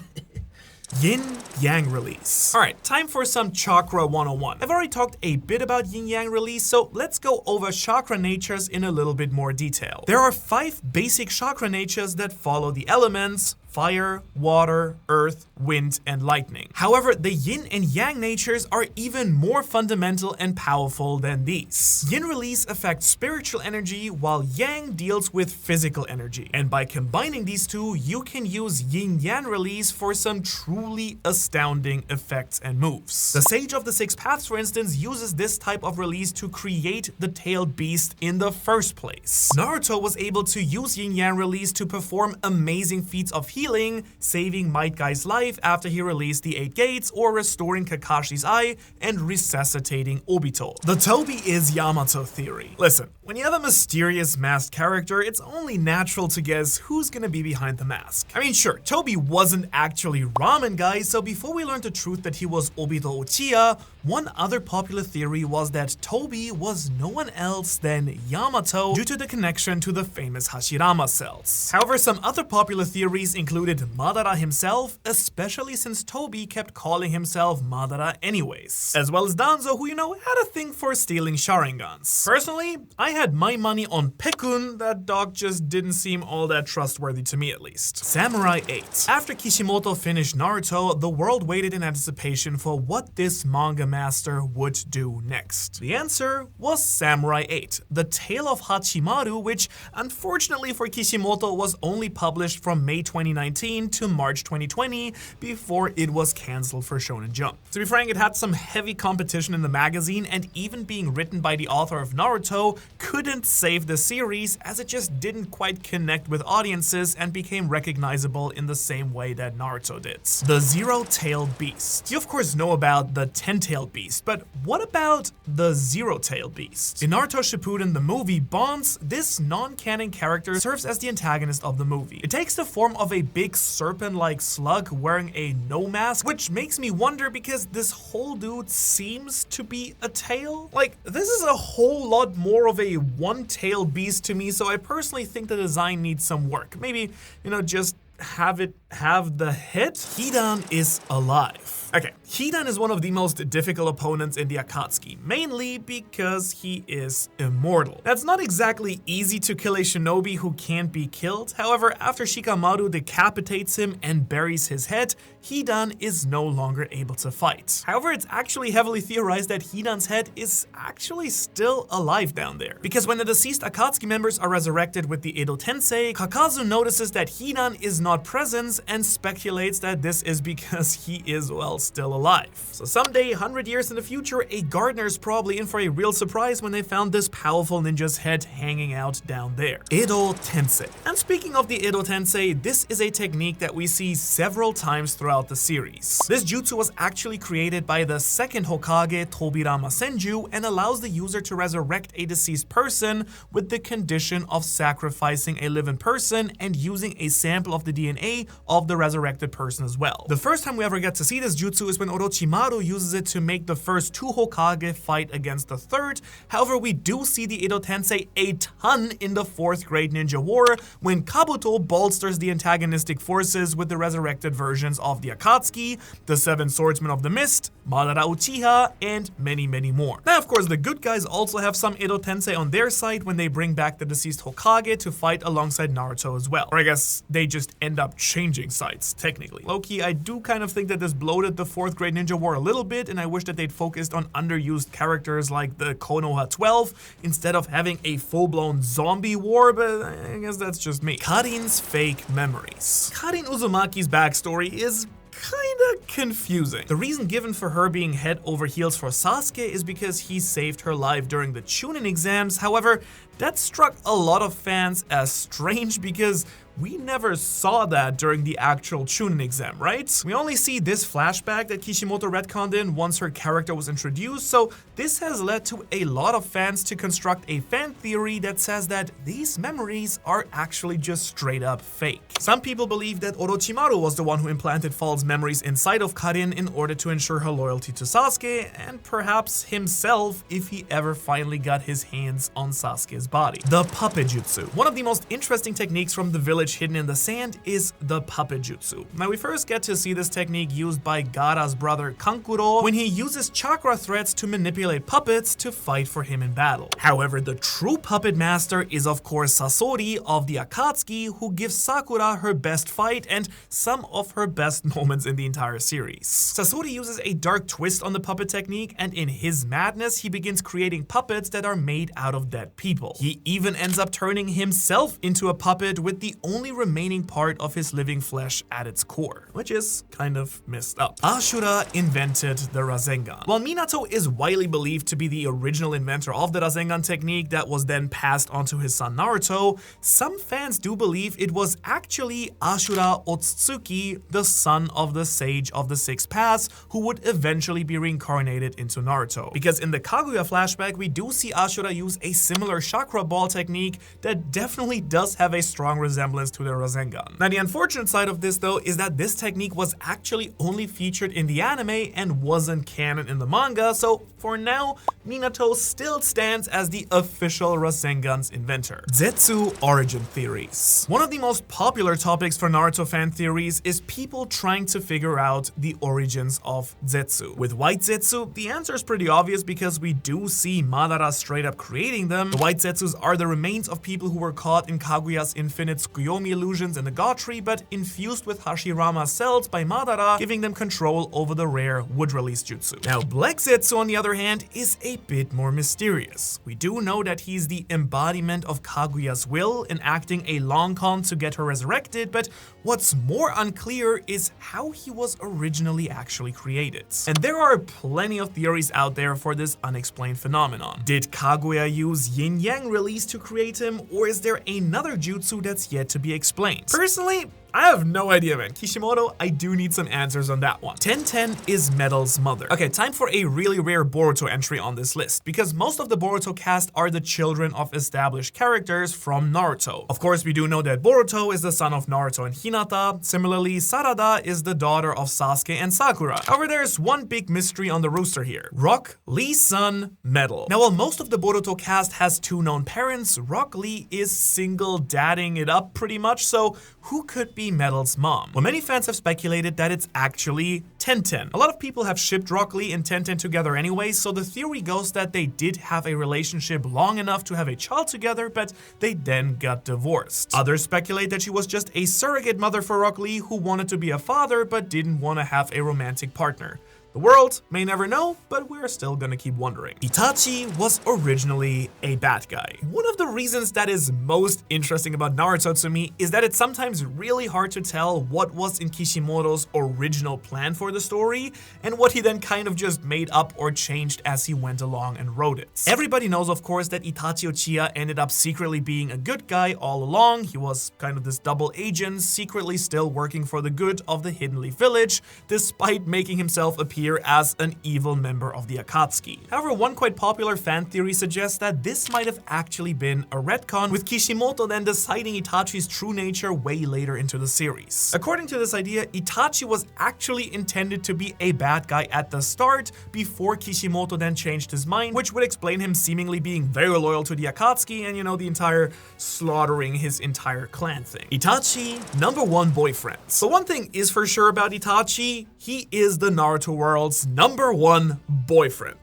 Yin-Yang release. Alright, time for some chakra 101. I've already talked a bit about yin-yang release, so let's go over chakra natures in a little bit more detail. There are 5 basic chakra natures that follow the elements: fire, water, earth, wind, and lightning. However, the yin and yang natures are even more fundamental and powerful than these. Yin release affects spiritual energy, while yang deals with physical energy. And by combining these two, you can use yin-yang release for some truly astounding effects and moves. The Sage of the Six Paths, for instance, uses this type of release to create the tailed beast in the first place. Naruto was able to use yin-yang release to perform amazing feats of healing, saving Might Guy's life after he released the 8 gates, or restoring Kakashi's eye and resuscitating Obito. The Toby is Yamato theory. Listen, when you have a mysterious masked character, it's only natural to guess who's gonna be behind the mask. I mean, sure, Toby wasn't actually Ramen Guy, so before we learned the truth that he was Obito Uchiha, one other popular theory was that Toby was no one else than Yamato due to the connection to the famous Hashirama cells. However, some other popular theories included Madara himself, especially since Toby kept calling himself Madara anyways, as well as Danzo, who, you know, had a thing for stealing Sharingans. Personally, I had my money on Pekun. That dog just didn't seem all that trustworthy to me, at least. Samurai 8. After Kishimoto finished Naruto, the world waited in anticipation for what this manga master would do next. The answer was Samurai 8, the Tale of Hachimaru, which unfortunately for Kishimoto was only published from May 2019 to March 2020 before it was cancelled for Shonen Jump. To be frank, it had some heavy competition in the magazine, and even being written by the author of Naruto couldn't save the series, as it just didn't quite connect with audiences and became recognizable in the same way that Naruto did. The Zero-Tailed Beast. You of course know about the 10-Tailed Beast, but what about the Zero-Tailed Beast? In Naruto Shippuden, the movie Bonds, this non-canon character serves as the antagonist of the movie. It takes the form of a big serpent-like slug wearing a no mask, which makes me wonder because this whole dude seems to be a tail. Like, this is a whole lot more of a one-tailed beast to me, so I personally think the design needs some work. Maybe, you know, just have the head. Hidan is alive. Okay, Hidan is one of the most difficult opponents in the Akatsuki, mainly because he is immortal. That's not exactly easy to kill a shinobi who can't be killed. However, after Shikamaru decapitates him and buries his head, Hidan is no longer able to fight. However, it's actually heavily theorized that Hidan's head is actually still alive down there, because when the deceased Akatsuki members are resurrected with the Edo Tensei, Kakazu notices that Hidan is not present and speculates that this is because he is, well, still alive. So someday, 100 years in the future, a gardener is probably in for a real surprise when they found this powerful ninja's head hanging out down there. Edo Tensei. And speaking of the Edo Tensei, this is a technique that we see several times throughout the series. This jutsu was actually created by the second Hokage, Tobirama Senju, and allows the user to resurrect a deceased person with the condition of sacrificing a living person and using a sample of the DNA of the resurrected person as well. The first time we ever get to see this jutsu is when Orochimaru uses it to make the first 2 Hokage fight against the third. However, we do see the Edo Tensei a ton in the 4th Great Ninja War, when Kabuto bolsters the antagonistic forces with the resurrected versions of the Akatsuki, the 7 Swordsmen of the Mist, Madara Uchiha, and many, many more. Now, of course, the good guys also have some Edo Tensei on their side when they bring back the deceased Hokage to fight alongside Naruto as well. Or I guess they just end up changing sides, technically. Low-key, I do kind of think that this bloated the 4th Great Ninja War a little bit, and I wish that they'd focused on underused characters like the Konoha 12 instead of having a full-blown zombie war, but I guess that's just me. Karin's fake memories. Karin Uzumaki's backstory is kinda confusing. The reason given for her being head over heels for Sasuke is because he saved her life during the Chunin exams. However, that struck a lot of fans as strange because we never saw that during the actual Chunin exam, right? We only see this flashback that Kishimoto retconned in once her character was introduced, so this has led to a lot of fans to construct a fan theory that says that these memories are actually just straight up fake. Some people believe that Orochimaru was the one who implanted false memories inside of Karin in order to ensure her loyalty to Sasuke, and perhaps himself if he ever finally got his hands on Sasuke's body. The puppet jutsu. One of the most interesting techniques from the village much hidden in the sand is the puppet jutsu. Now we first get to see this technique used by Gaara's brother Kankuro when he uses chakra threads to manipulate puppets to fight for him in battle. However, the true puppet master is of course Sasori of the Akatsuki, who gives Sakura her best fight and some of her best moments in the entire series. Sasori uses a dark twist on the puppet technique, and in his madness he begins creating puppets that are made out of dead people. He even ends up turning himself into a puppet with the only remaining part of his living flesh at its core, which is kind of messed up. Ashura invented the Rasengan. While Minato is widely believed to be the original inventor of the Rasengan technique that was then passed on to his son Naruto, some fans do believe it was actually Ashura Otsutsuki, the son of the Sage of the Six Paths, who would eventually be reincarnated into Naruto. Because in the Kaguya flashback, we do see Ashura use a similar chakra ball technique that definitely does have a strong resemblance to the Rasengan. Now, the unfortunate side of this though is that this technique was actually only featured in the anime and wasn't canon in the manga, so for now, Minato still stands as the official Rasengan's inventor. Zetsu origin theories. One of the most popular topics for Naruto fan theories is people trying to figure out the origins of Zetsu. With White Zetsu, the answer is pretty obvious because we do see Madara straight up creating them. The White Zetsus are the remains of people who were caught in Kaguya's infinite Tsukuyomi illusions in the God Tree, but infused with Hashirama's cells by Madara, giving them control over the rare wood release jutsu. Now, Black Zetsu, on the other hand, is a bit more mysterious. We do know that he's the embodiment of Kaguya's will, enacting a long con to get her resurrected, but what's more unclear is how he was originally actually created. And there are plenty of theories out there for this unexplained phenomenon. Did Kaguya use yin-yang release to create him, or is there another jutsu that's yet to be explained? Personally, I have no idea, man. Kishimoto, I do need some answers on that one. Tenten is Metal's mother. Okay, time for a really rare Boruto entry on this list, because most of the Boruto cast are the children of established characters from Naruto. Of course, we do know that Boruto is the son of Naruto and Hinata. Similarly, Sarada is the daughter of Sasuke and Sakura. However, there's one big mystery on the rooster here. Rock Lee's son, Metal. Now, while most of the Boruto cast has two known parents, Rock Lee is single dadding it up pretty much, so who could be Metal's mom? Well, many fans have speculated that it's actually Tenten. A lot of people have shipped Rock Lee and Tenten together anyway, so the theory goes that they did have a relationship long enough to have a child together, but they then got divorced. Others speculate that she was just a surrogate mother for Rock Lee who wanted to be a father but didn't want to have a romantic partner. The world may never know, but we're still gonna keep wondering. Itachi was originally a bad guy. One of the reasons that is most interesting about Naruto to me is that it's sometimes really hard to tell what was in Kishimoto's original plan for the story and what he then kind of just made up or changed as he went along and wrote it. Everybody knows, of course, that Itachi Uchiha ended up secretly being a good guy all along. He was kind of this double agent, secretly still working for the good of the Hidden Leaf Village, despite making himself appear as an evil member of the Akatsuki. However, one quite popular fan theory suggests that this might have actually been a retcon, with Kishimoto then deciding Itachi's true nature way later into the series. According to this idea, Itachi was actually intended to be a bad guy at the start, before Kishimoto then changed his mind, which would explain him seemingly being very loyal to the Akatsuki and, you know, the entire slaughtering his entire clan thing. Itachi, #1 boyfriend. So one thing is for sure about Itachi, he is the Naruto world's #1 boyfriend.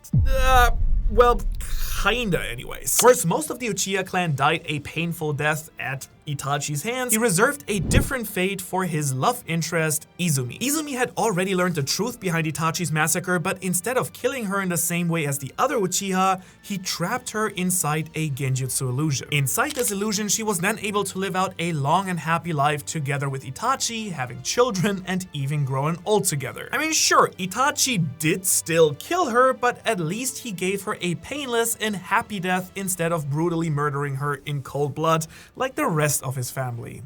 Well, kinda anyways. Whereas most of the Uchiha clan died a painful death at Itachi's hands, he reserved a different fate for his love interest, Izumi. Izumi had already learned the truth behind Itachi's massacre, but instead of killing her in the same way as the other Uchiha, he trapped her inside a genjutsu illusion. Inside this illusion, she was then able to live out a long and happy life together with Itachi, having children and even growing old together. I mean, sure, Itachi did still kill her, but at least he gave her a painless and happy death instead of brutally murdering her in cold blood like the rest of his family.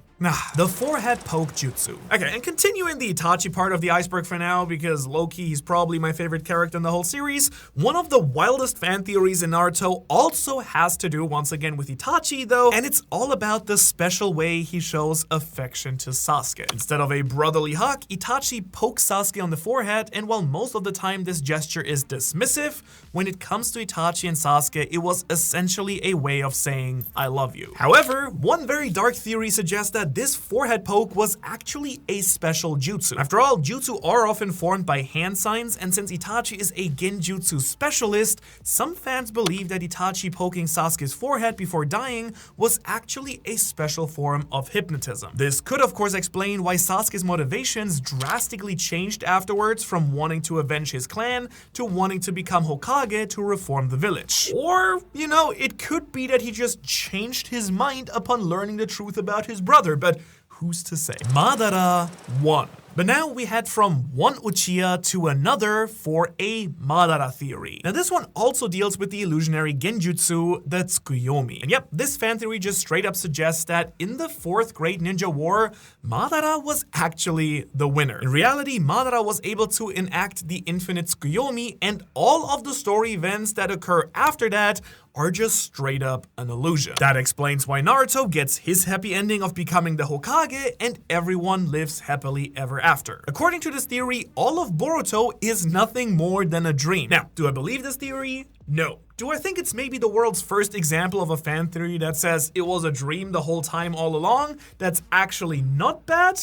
The forehead poke jutsu. Okay, and continuing the Itachi part of the iceberg for now, because low-key he's probably my favorite character in the whole series, one of the wildest fan theories in Naruto also has to do once again with Itachi though, and it's all about the special way he shows affection to Sasuke. Instead of a brotherly hug, Itachi pokes Sasuke on the forehead, and while most of the time this gesture is dismissive, when it comes to Itachi and Sasuke, it was essentially a way of saying, I love you. However, one very dark theory suggests that that this forehead poke was actually a special jutsu. After all, jutsu are often formed by hand signs, and since Itachi is a genjutsu specialist, some fans believe that Itachi poking Sasuke's forehead before dying was actually a special form of hypnotism. This could of course explain why Sasuke's motivations drastically changed afterwards from wanting to avenge his clan to wanting to become Hokage to reform the village. Or, you know, it could be that he just changed his mind upon learning the truth about his brother, but who's to say? Madara 1. But now we head from one Uchiha to another for a Madara theory. Now this one also deals with the illusionary genjutsu, the Tsukuyomi. And yep, this fan theory just straight up suggests that in the 4th Great Ninja War, Madara was actually the winner. In reality, Madara was able to enact the infinite Tsukuyomi, and all of the story events that occur after that are just straight up an illusion. That explains why Naruto gets his happy ending of becoming the Hokage and everyone lives happily ever after. According to this theory, all of Boruto is nothing more than a dream. Now, do I believe this theory? No. Do I think it's maybe the world's first example of a fan theory that says it was a dream the whole time all along that's actually not bad?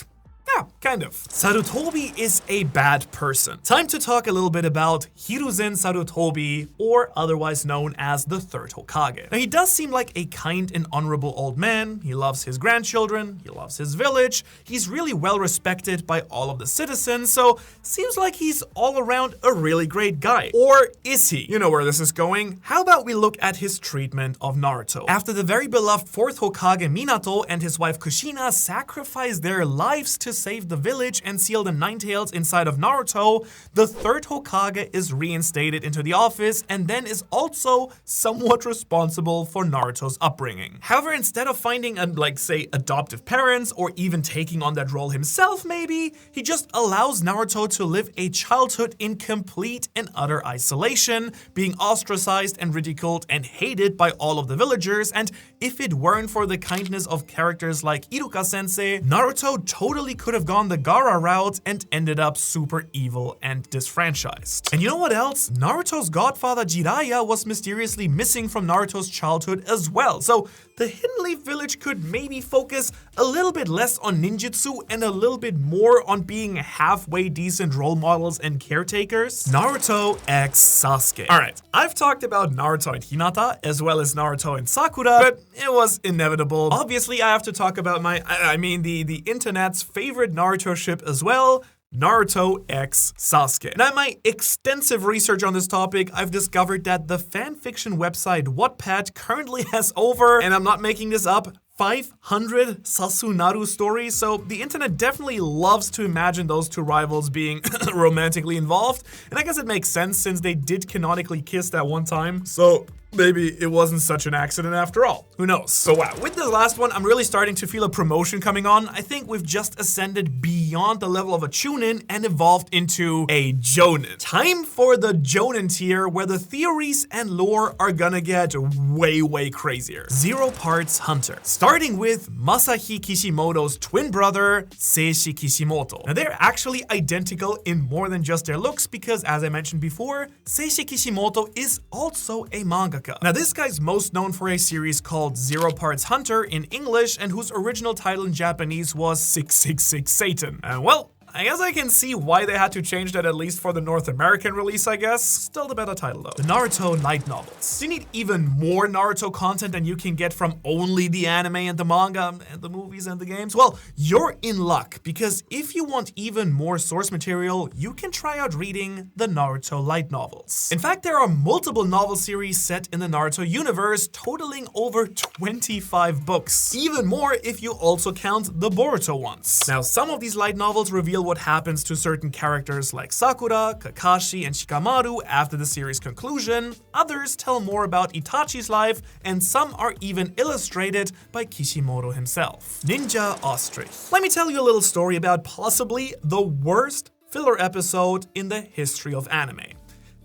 Yeah, kind of. Sarutobi is a bad person. Time to talk a little bit about Hiruzen Sarutobi, or otherwise known as the 3rd Hokage. Now, he does seem like a kind and honorable old man. He loves his grandchildren, he loves his village, he's really well respected by all of the citizens, so seems like he's all around a really great guy. Or is he? You know where this is going. How about we look at his treatment of Naruto? After the very beloved 4th Hokage Minato and his wife Kushina sacrificed their lives to save the village and seal the Nine Tails inside of Naruto, the 3rd Hokage is reinstated into the office and then is also somewhat responsible for Naruto's upbringing. However, instead of finding say adoptive parents or even taking on that role himself maybe, he just allows Naruto to live a childhood in complete and utter isolation, being ostracized and ridiculed and hated by all of the villagers, and if it weren't for the kindness of characters like Iruka-sensei, Naruto totally could have gone the Gaara route and ended up super evil and disfranchised. And you know what else? Naruto's godfather Jiraiya was mysteriously missing from Naruto's childhood as well. So the Hidden Leaf village could maybe focus a little bit less on ninjutsu and a little bit more on being halfway decent role models and caretakers. Naruto x Sasuke. Alright, I've talked about Naruto and Hinata as well as Naruto and Sakura, but it was inevitable. Obviously, I have to talk about the internet's favorite Naruto ship as well, Naruto x Sasuke. Now, in my extensive research on this topic, I've discovered that the fanfiction website Wattpad currently has over, and I'm not making this up, 500 Sasunaru stories, so the internet definitely loves to imagine those two rivals being romantically involved, and I guess it makes sense since they did canonically kiss that one time, so maybe it wasn't such an accident after all. Who knows? So wow, with this last one, I'm really starting to feel a promotion coming on. I think we've just ascended beyond the level of a chunin and evolved into a jonin. Time for the jonin tier, where the theories and lore are gonna get way crazier. 0 Parts Hunter. Starting with Masahi Kishimoto's twin brother, Seishi Kishimoto. Now they're actually identical in more than just their looks because, as I mentioned before, Seishi Kishimoto is also a manga. Now this guy's most known for a series called 0 Parts Hunter in English and whose original title in Japanese was 666 Satan. And well, I guess I can see why they had to change that, at least for the North American release, I guess. Still the better title though. The Naruto light novels. Do you need even more Naruto content than you can get from only the anime and the manga and the movies and the games? Well, you're in luck, because if you want even more source material, you can try out reading the Naruto light novels. In fact, there are multiple novel series set in the Naruto universe, totaling over 25 books. Even more if you also count the Boruto ones. Now, some of these light novels reveal what happens to certain characters like Sakura, Kakashi, and Shikamaru after the series' conclusion. Others tell more about Itachi's life, and some are even illustrated by Kishimoto himself. Ninja Ostrich. Let me tell you a little story about possibly the worst filler episode in the history of anime.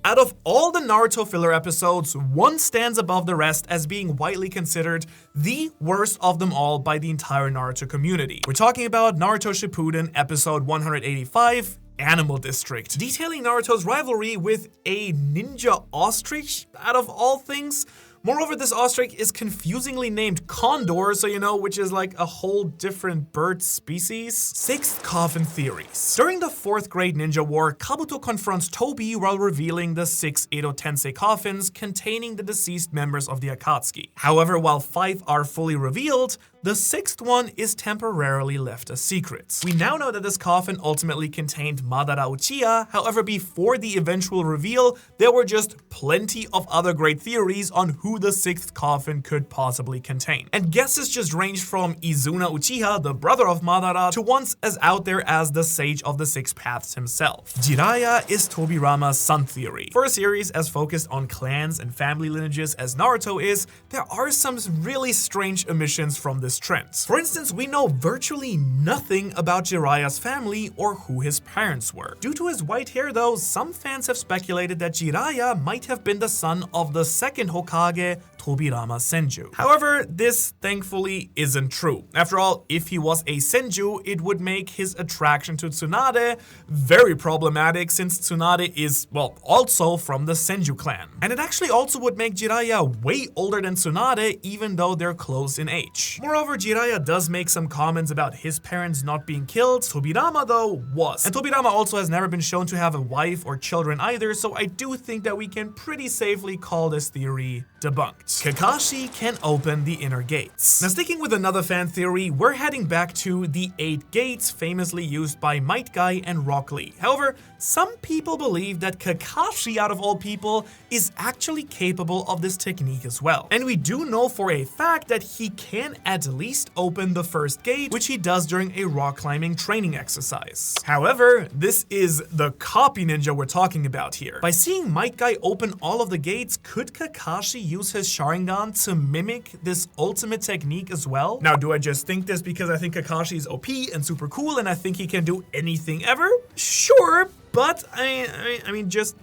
Out of all the Naruto filler episodes, one stands above the rest as being widely considered the worst of them all by the entire Naruto community. We're talking about Naruto Shippuden episode 185, Animal District, detailing Naruto's rivalry with a ninja ostrich, out of all things. Moreover, this ostrich is confusingly named Condor, so you know, which is like a whole different bird species. Sixth coffin theories. During the 4th grade ninja war, Kabuto confronts Tobi while revealing the 6 Edo Tensei coffins containing the deceased members of the Akatsuki. However, while 5 are fully revealed, the 6th one is temporarily left a secret. We now know that this coffin ultimately contained Madara Uchiha, however before the eventual reveal, there were just plenty of other great theories on who the 6th coffin could possibly contain. And guesses just ranged from Izuna Uchiha, the brother of Madara, to once as out there as the Sage of the Six Paths himself. Jiraiya is Tobirama's son theory. For a series as focused on clans and family lineages as Naruto is, there are some really strange omissions from this trend. For instance, we know virtually nothing about Jiraiya's family or who his parents were. Due to his white hair though, some fans have speculated that Jiraiya might have been the son of the 2nd Hokage, Tobirama Senju. However, this thankfully isn't true. After all, if he was a Senju, it would make his attraction to Tsunade very problematic since Tsunade is, well, also from the Senju clan. And it actually also would make Jiraiya way older than Tsunade even though they're close in age. Moreover, Jiraiya does make some comments about his parents not being killed. Tobirama though was. And Tobirama also has never been shown to have a wife or children either, so I do think that we can pretty safely call this theory debunked. Kakashi can open the inner gates. Now sticking with another fan theory, we're heading back to the 8 gates famously used by Might Guy and Rock Lee. However, some people believe that Kakashi, out of all people, is actually capable of this technique as well. And we do know for a fact that he can at least open the first gate, which he does during a rock climbing training exercise. However, this is the copy ninja we're talking about here. By seeing Might Guy open all of the gates, could Kakashi use his Sharingan to mimic this ultimate technique as well? Now, do I just think this because I think Kakashi is OP and super cool and I think he can do anything ever? Sure, but I mean, just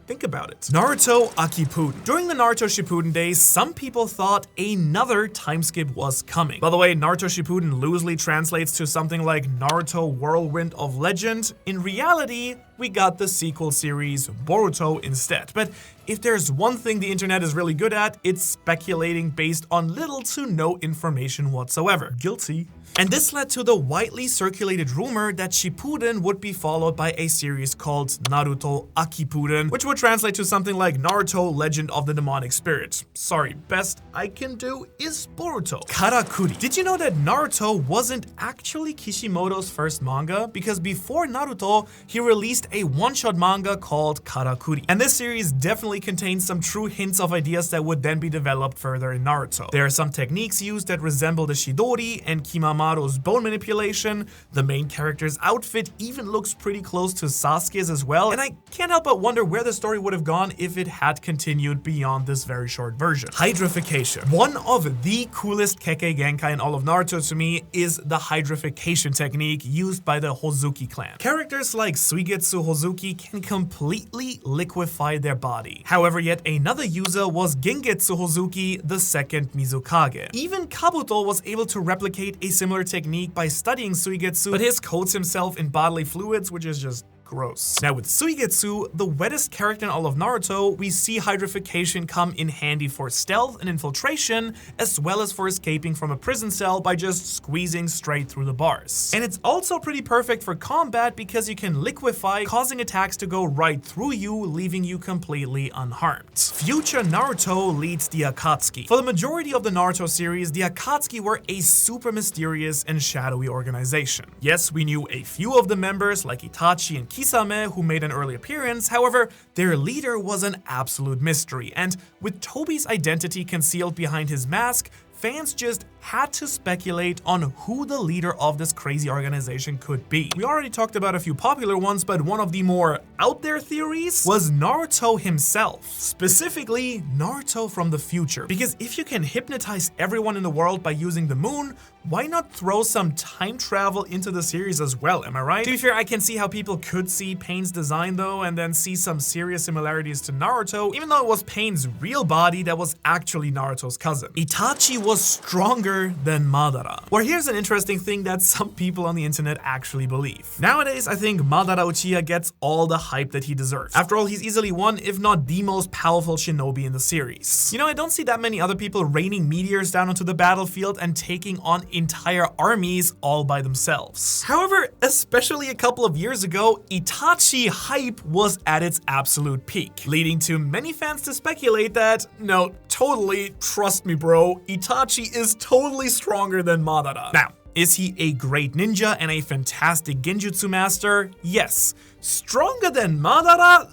think about it. Naruto Akipuden. During the Naruto Shippuden days, some people thought another time skip was coming. By the way, Naruto Shippuden loosely translates to something like Naruto Whirlwind of Legend. In reality, we got the sequel series Boruto instead. But if there's one thing the internet is really good at, it's speculating based on little to no information whatsoever. Guilty. And this led to the widely circulated rumor that Shippuden would be followed by a series called Naruto Akipuden, which would translate to something like Naruto Legend of the Demonic Spirit. Sorry, best I can do is Boruto. Karakuri. Did you know that Naruto wasn't actually Kishimoto's first manga? Because before Naruto, he released a one-shot manga called Karakuri. And this series definitely contains some true hints of ideas that would then be developed further in Naruto. There are some techniques used that resemble the Shidori and Kimamaru's bone manipulation. The main character's outfit even looks pretty close to Sasuke's as well, and I can't help but wonder where the story would have gone if it had continued beyond this very short version. Hydrification. One of the coolest Kekkei Genkai in all of Naruto to me is the hydrification technique used by the Hozuki clan. Characters like Suigetsu Hozuki can completely liquefy their body. However, yet another user was Gengetsu Hozuki, the second Mizukage. Even Kabuto was able to replicate a similar technique by studying Suigetsu, but his coats himself in bodily fluids, which is just gross. Now with Suigetsu, the wettest character in all of Naruto, we see hydrification come in handy for stealth and infiltration, as well as for escaping from a prison cell by just squeezing straight through the bars. And it's also pretty perfect for combat because you can liquefy, causing attacks to go right through you, leaving you completely unharmed. Future Naruto leads the Akatsuki. For the majority of the Naruto series, the Akatsuki were a super mysterious and shadowy organization. Yes, we knew a few of the members like Itachi and Kisame, who made an early appearance. However, their leader was an absolute mystery, and with Tobi's identity concealed behind his mask, fans just had to speculate on who the leader of this crazy organization could be. We already talked about a few popular ones, but one of the more out there theories was Naruto himself. Specifically, Naruto from the future. Because if you can hypnotize everyone in the world by using the moon, why not throw some time travel into the series as well, am I right? To be fair, I can see how people could see Pain's design though, and then see some serious similarities to Naruto, even though it was Pain's real body that was actually Naruto's cousin. Itachi was was stronger than Madara. Where here's an interesting thing that some people on the internet actually believe. Nowadays, I think Madara Uchiha gets all the hype that he deserves. After all, he's easily one, if not the most powerful shinobi in the series. You know, I don't see that many other people raining meteors down onto the battlefield and taking on entire armies all by themselves. However, especially a couple of years ago, Itachi hype was at its absolute peak, leading to many fans to speculate that, no, totally, trust me bro, Itachi is totally stronger than Madara. Now, is he a great ninja and a fantastic genjutsu master? Yes. Stronger than Madara?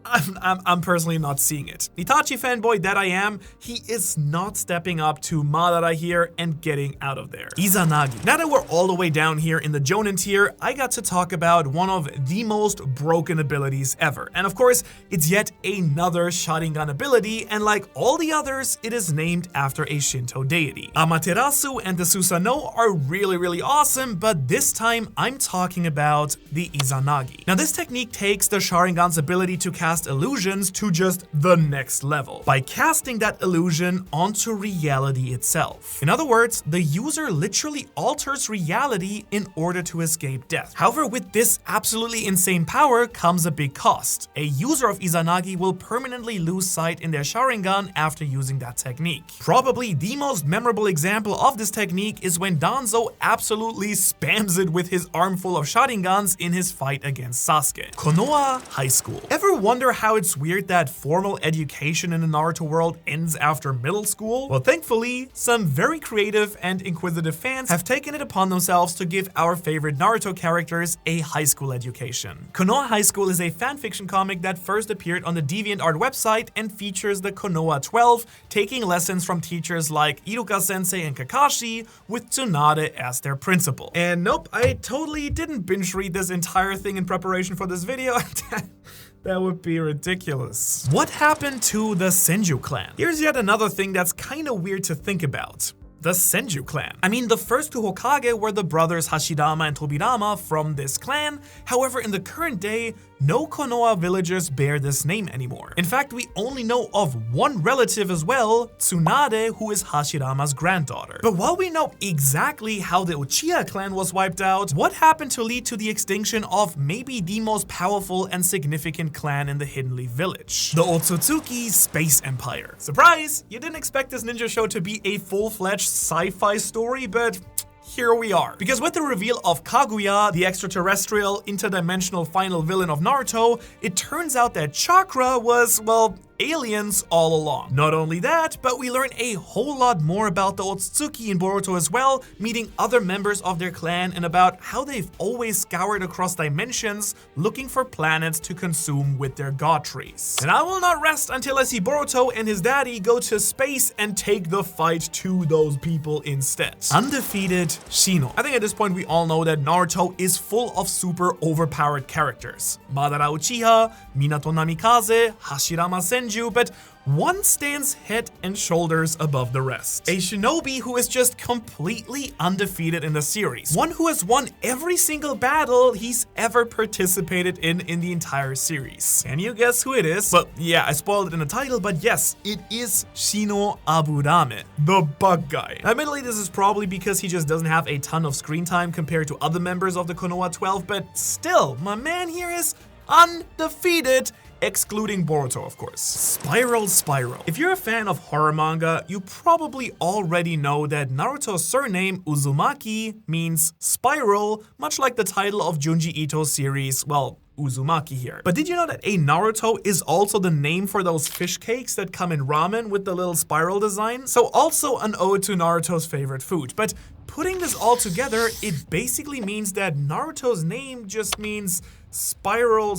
I'm personally not seeing it. Itachi fanboy that I am, he is not stepping up to Madara here and getting out of there. Izanagi. Now that we're all the way down here in the Jonin tier, I got to talk about one of the most broken abilities ever. And of course, it's yet another Sharingan ability, and like all the others, it is named after a Shinto deity. Amaterasu and the Susanoo are really awesome, but this time I'm talking about the Izanagi. Now this technique takes the Sharingan's ability to cast illusions to just the next level by casting that illusion onto reality itself. In other words, the user literally alters reality in order to escape death. However, with this absolutely insane power comes a big cost. A user of Izanagi will permanently lose sight in their Sharingan after using that technique. Probably the most memorable example of this technique is when Danzo absolutely spams it with his armful of Sharingans in his fight against Sasuke. Konoha High School. Ever wonder how it's weird that formal education in the Naruto world ends after middle school? Well, thankfully, some very creative and inquisitive fans have taken it upon themselves to give our favorite Naruto characters a high school education. Konoha High School is a fanfiction comic that first appeared on the DeviantArt website and features the Konoha 12 taking lessons from teachers like Iruka Sensei and Kakashi, with Tsunade as their principal. And nope, I totally didn't binge read this entire thing in preparation for this video. That would be ridiculous. What happened to the Senju clan? Here's yet another thing that's kinda weird to think about. The Senju clan. I mean, the first two Hokage were the brothers Hashirama and Tobirama from this clan. However, in the current day, no Konoha villagers bear this name anymore. In fact, we only know of one relative as well, Tsunade, who is Hashirama's granddaughter. But while we know exactly how the Uchiha clan was wiped out, what happened to lead to the extinction of maybe the most powerful and significant clan in the Hidden Leaf village? The Otsutsuki Space Empire. Surprise! You didn't expect this ninja show to be a full-fledged sci-fi story, but here we are. Because with the reveal of Kaguya, the extraterrestrial, interdimensional final villain of Naruto, it turns out that Chakra was, well, aliens all along. Not only that, but we learn a whole lot more about the Otsutsuki in Boruto as well, meeting other members of their clan and about how they've always scoured across dimensions looking for planets to consume with their god trees. And I will not rest until I see Boruto and his daddy go to space and take the fight to those people instead. Undefeated Shino. I think at this point we all know that Naruto is full of super overpowered characters. Madara Uchiha, Minato Namikaze, Hashirama Senju, but one stands head and shoulders above the rest. A shinobi who is just completely undefeated in the series. One who has won every single battle he's ever participated in the entire series. Can you guess who it is? Well, yeah, I spoiled it in the title, but yes, it is Shino Aburame, the bug guy. Admittedly, this is probably because he just doesn't have a ton of screen time compared to other members of the Konoha 12, but still, my man here is undefeated, excluding Boruto, of course. Spiral. If you're a fan of horror manga, you probably already know that Naruto's surname, Uzumaki, means spiral, much like the title of Junji Ito's series, well, Uzumaki here. But did you know that a Naruto is also the name for those fish cakes that come in ramen with the little spiral design? So also an ode to Naruto's favorite food. But putting this all together, it basically means that Naruto's name just means spiral.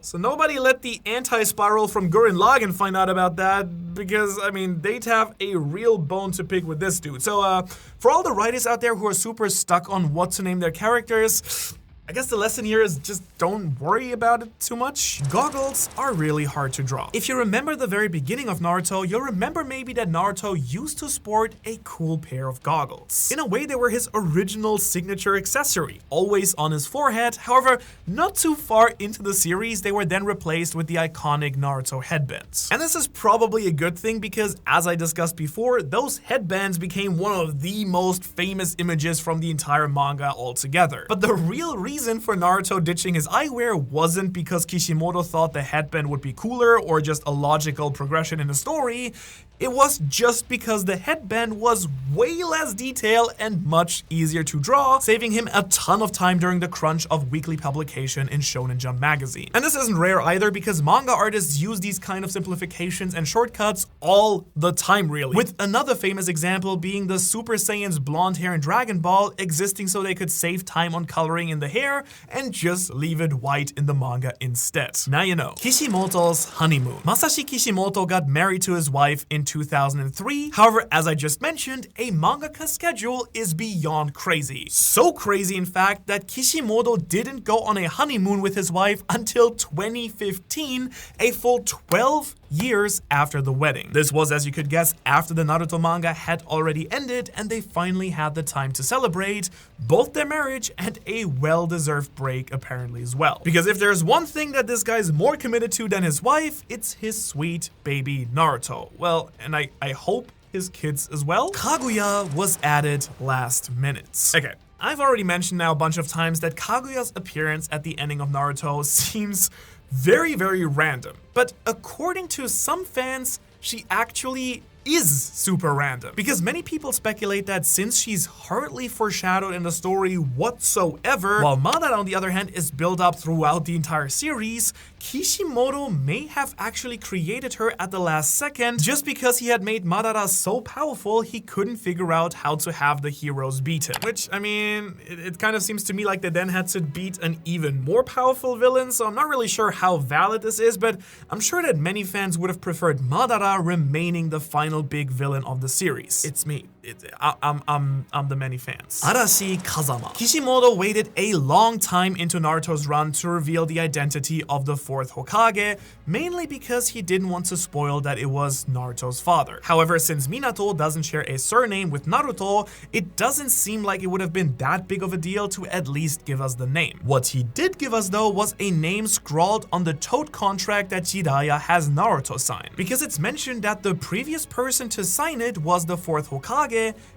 So nobody let the anti-spiral from Gurren Lagann find out about that, because, I mean, they'd have a real bone to pick with this dude. So for all the writers out there who are super stuck on what to name their characters, I guess the lesson here is just don't worry about it too much. Goggles are really hard to draw. If you remember the very beginning of Naruto, you'll remember maybe that Naruto used to sport a cool pair of goggles. In a way, they were his original signature accessory, always on his forehead. However, not too far into the series, they were then replaced with the iconic Naruto headbands. And this is probably a good thing because, as I discussed before, those headbands became one of the most famous images from the entire manga altogether. But the real reason for Naruto ditching his eyewear wasn't because Kishimoto thought the headband would be cooler or just a logical progression in the story. It was just because the headband was way less detailed and much easier to draw, saving him a ton of time during the crunch of weekly publication in Shonen Jump magazine. And this isn't rare either because manga artists use these kind of simplifications and shortcuts all the time, really. With another famous example being the Super Saiyan's blonde hair in Dragon Ball existing so they could save time on coloring in the hair and just leave it white in the manga instead. Now you know. Kishimoto's honeymoon. Masashi Kishimoto got married to his wife in 2003. However, as I just mentioned, a mangaka's schedule is beyond crazy. So crazy, in fact, that Kishimoto didn't go on a honeymoon with his wife until 2015, a full 12 years after the wedding. This was, as you could guess, after the Naruto manga had already ended and they finally had the time to celebrate both their marriage and a well-deserved break apparently as well. Because if there's one thing that this guy's more committed to than his wife, it's his sweet baby Naruto. Well, and I hope his kids as well. Kaguya was added last minute. Okay. I've already mentioned now a bunch of times that Kaguya's appearance at the ending of Naruto seems very, very random. But according to some fans, she actually is super random. Because many people speculate that since she's hardly foreshadowed in the story whatsoever, while Madara on the other hand is built up throughout the entire series, Kishimoto may have actually created her at the last second just because he had made Madara so powerful he couldn't figure out how to have the heroes beat him. Which, I mean, it kind of seems to me like they then had to beat an even more powerful villain, so I'm not really sure how valid this is, but I'm sure that many fans would have preferred Madara remaining the final big villain of the series. It's me. I'm the many fans. Arashi Kazama. Kishimoto waited a long time into Naruto's run to reveal the identity of the fourth Hokage, mainly because he didn't want to spoil that it was Naruto's father. However, since Minato doesn't share a surname with Naruto, it doesn't seem like it would have been that big of a deal to at least give us the name. What he did give us though was a name scrawled on the toad contract that Jiraiya has Naruto sign, because it's mentioned that the previous person to sign it was the fourth Hokage,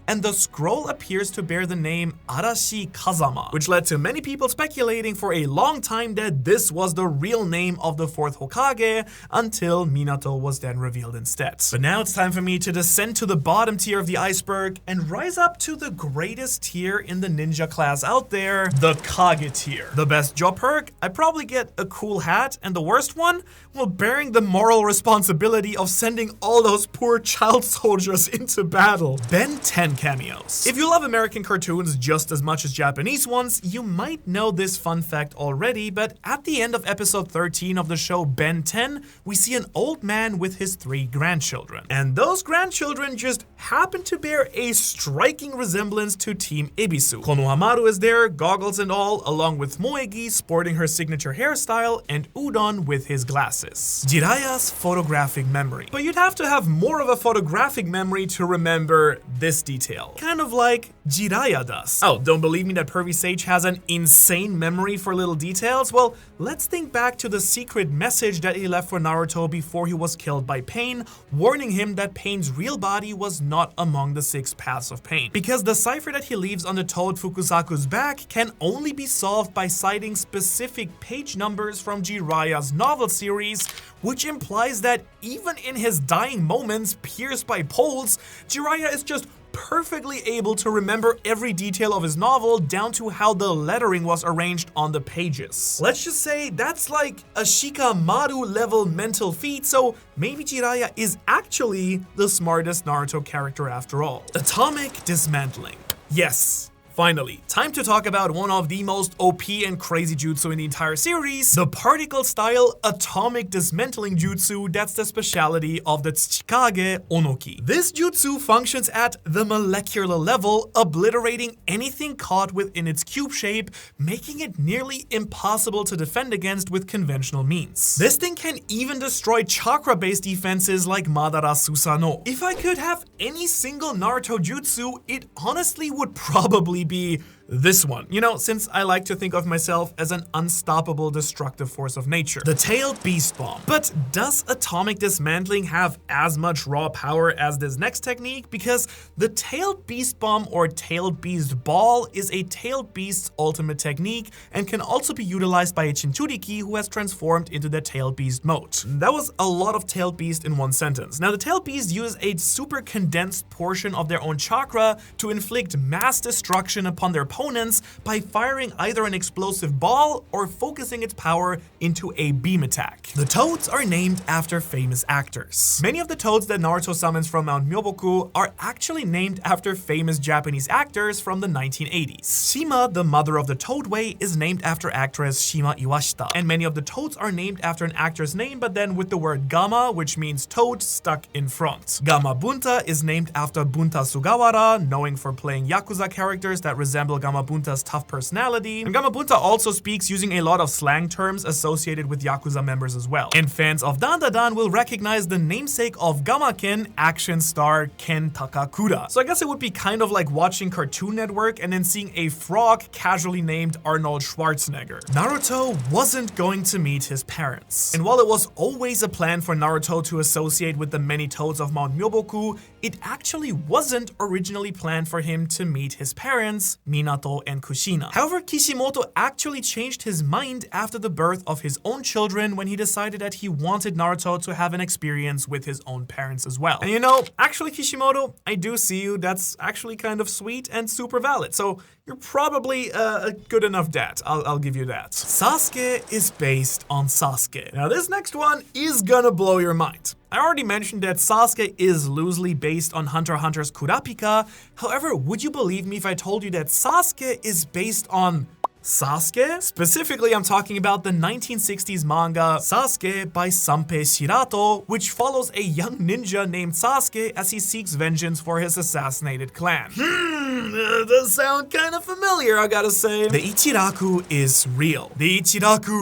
and the scroll appears to bear the name Arashi Kazama, which led to many people speculating for a long time that this was the real name of the fourth Hokage until Minato was then revealed instead. But now it's time for me to descend to the bottom tier of the iceberg and rise up to the greatest tier in the ninja class out there, the Kage tier. The best job perk, I probably get a cool hat, and the worst one, well, bearing the moral responsibility of sending all those poor child soldiers into battle. Ben 10 cameos. If you love American cartoons just as much as Japanese ones, you might know this fun fact already, but at the end of episode 13 of the show Ben 10, we see an old man with his 3 grandchildren. And those grandchildren just happen to bear a striking resemblance to Team Ebisu. Konohamaru is there, goggles and all, along with Moegi sporting her signature hairstyle and Udon with his glasses. Jiraiya's photographic memory. But you'd have to have more of a photographic memory to remember this detail. Kind of like Jiraiya does. Oh, don't believe me that Pervy Sage has an insane memory for little details? Well, let's think back to the secret message that he left for Naruto before he was killed by Pain, warning him that Pain's real body was not among the 6 paths of Pain. Because the cipher that he leaves on the Toad Fukusaku's back can only be solved by citing specific page numbers from Jiraiya's novel series, which implies that even in his dying moments pierced by poles, Jiraiya is just perfectly able to remember every detail of his novel down to how the lettering was arranged on the pages. Let's just say that's like a Shikamaru level mental feat, so maybe Jiraiya is actually the smartest Naruto character after all. Atomic dismantling. Yes. Finally, time to talk about one of the most OP and crazy jutsu in the entire series, the particle-style atomic dismantling jutsu that's the speciality of the Tsuchikage Onoki. This jutsu functions at the molecular level, obliterating anything caught within its cube shape, making it nearly impossible to defend against with conventional means. This thing can even destroy chakra-based defenses like Madara Susano. If I could have any single Naruto jutsu, it honestly would probably be this one. You know, since I like to think of myself as an unstoppable destructive force of nature. The Tailed Beast Bomb. But does atomic dismantling have as much raw power as this next technique? Because the Tailed Beast Bomb or Tailed Beast Ball is a Tailed Beast's ultimate technique and can also be utilized by a Jinchuriki who has transformed into the Tailed Beast mode. That was a lot of Tailed Beast in one sentence. Now the Tailed Beast uses a super condensed portion of their own chakra to inflict mass destruction upon their opponents by firing either an explosive ball or focusing its power into a beam attack. The toads are named after famous actors. Many of the toads that Naruto summons from Mount Myoboku are actually named after famous Japanese actors from the 1980s. Shima, the mother of the toadway, is named after actress Shima Iwashita. And many of the toads are named after an actor's name, but then with the word Gama, which means toad, stuck in front. Gama Bunta is named after Bunta Sugawara, knowing for playing Yakuza characters that resemble Gama Bunta's tough personality. And Gama Bunta also speaks using a lot of slang terms associated with Yakuza members as well. And fans of Dandadan will recognize the namesake of Gamaken, action star Ken Takakura. So I guess it would be kind of like watching Cartoon Network and then seeing a frog casually named Arnold Schwarzenegger. Naruto wasn't going to meet his parents. And while it was always a plan for Naruto to associate with the many toads of Mount Myoboku, it actually wasn't originally planned for him to meet his parents, Minato and Kushina. However, Kishimoto actually changed his mind after the birth of his own children when he decided that he wanted Naruto to have an experience with his own parents as well. And you know, actually Kishimoto, I do see you. That's actually kind of sweet and super valid. So you're probably a good enough dad. I'll give you that. Sasuke is based on Sasuke. Now this next one is gonna blow your mind. I already mentioned that Sasuke is loosely based on Hunter x Hunter's Kurapika. However, would you believe me if I told you that Sasuke is based on Sasuke? Specifically, I'm talking about the 1960s manga Sasuke by Sanpei Shirato, which follows a young ninja named Sasuke as he seeks vengeance for his assassinated clan. Does sound kind of familiar, I gotta say. The Ichiraku is real. The Ichiraku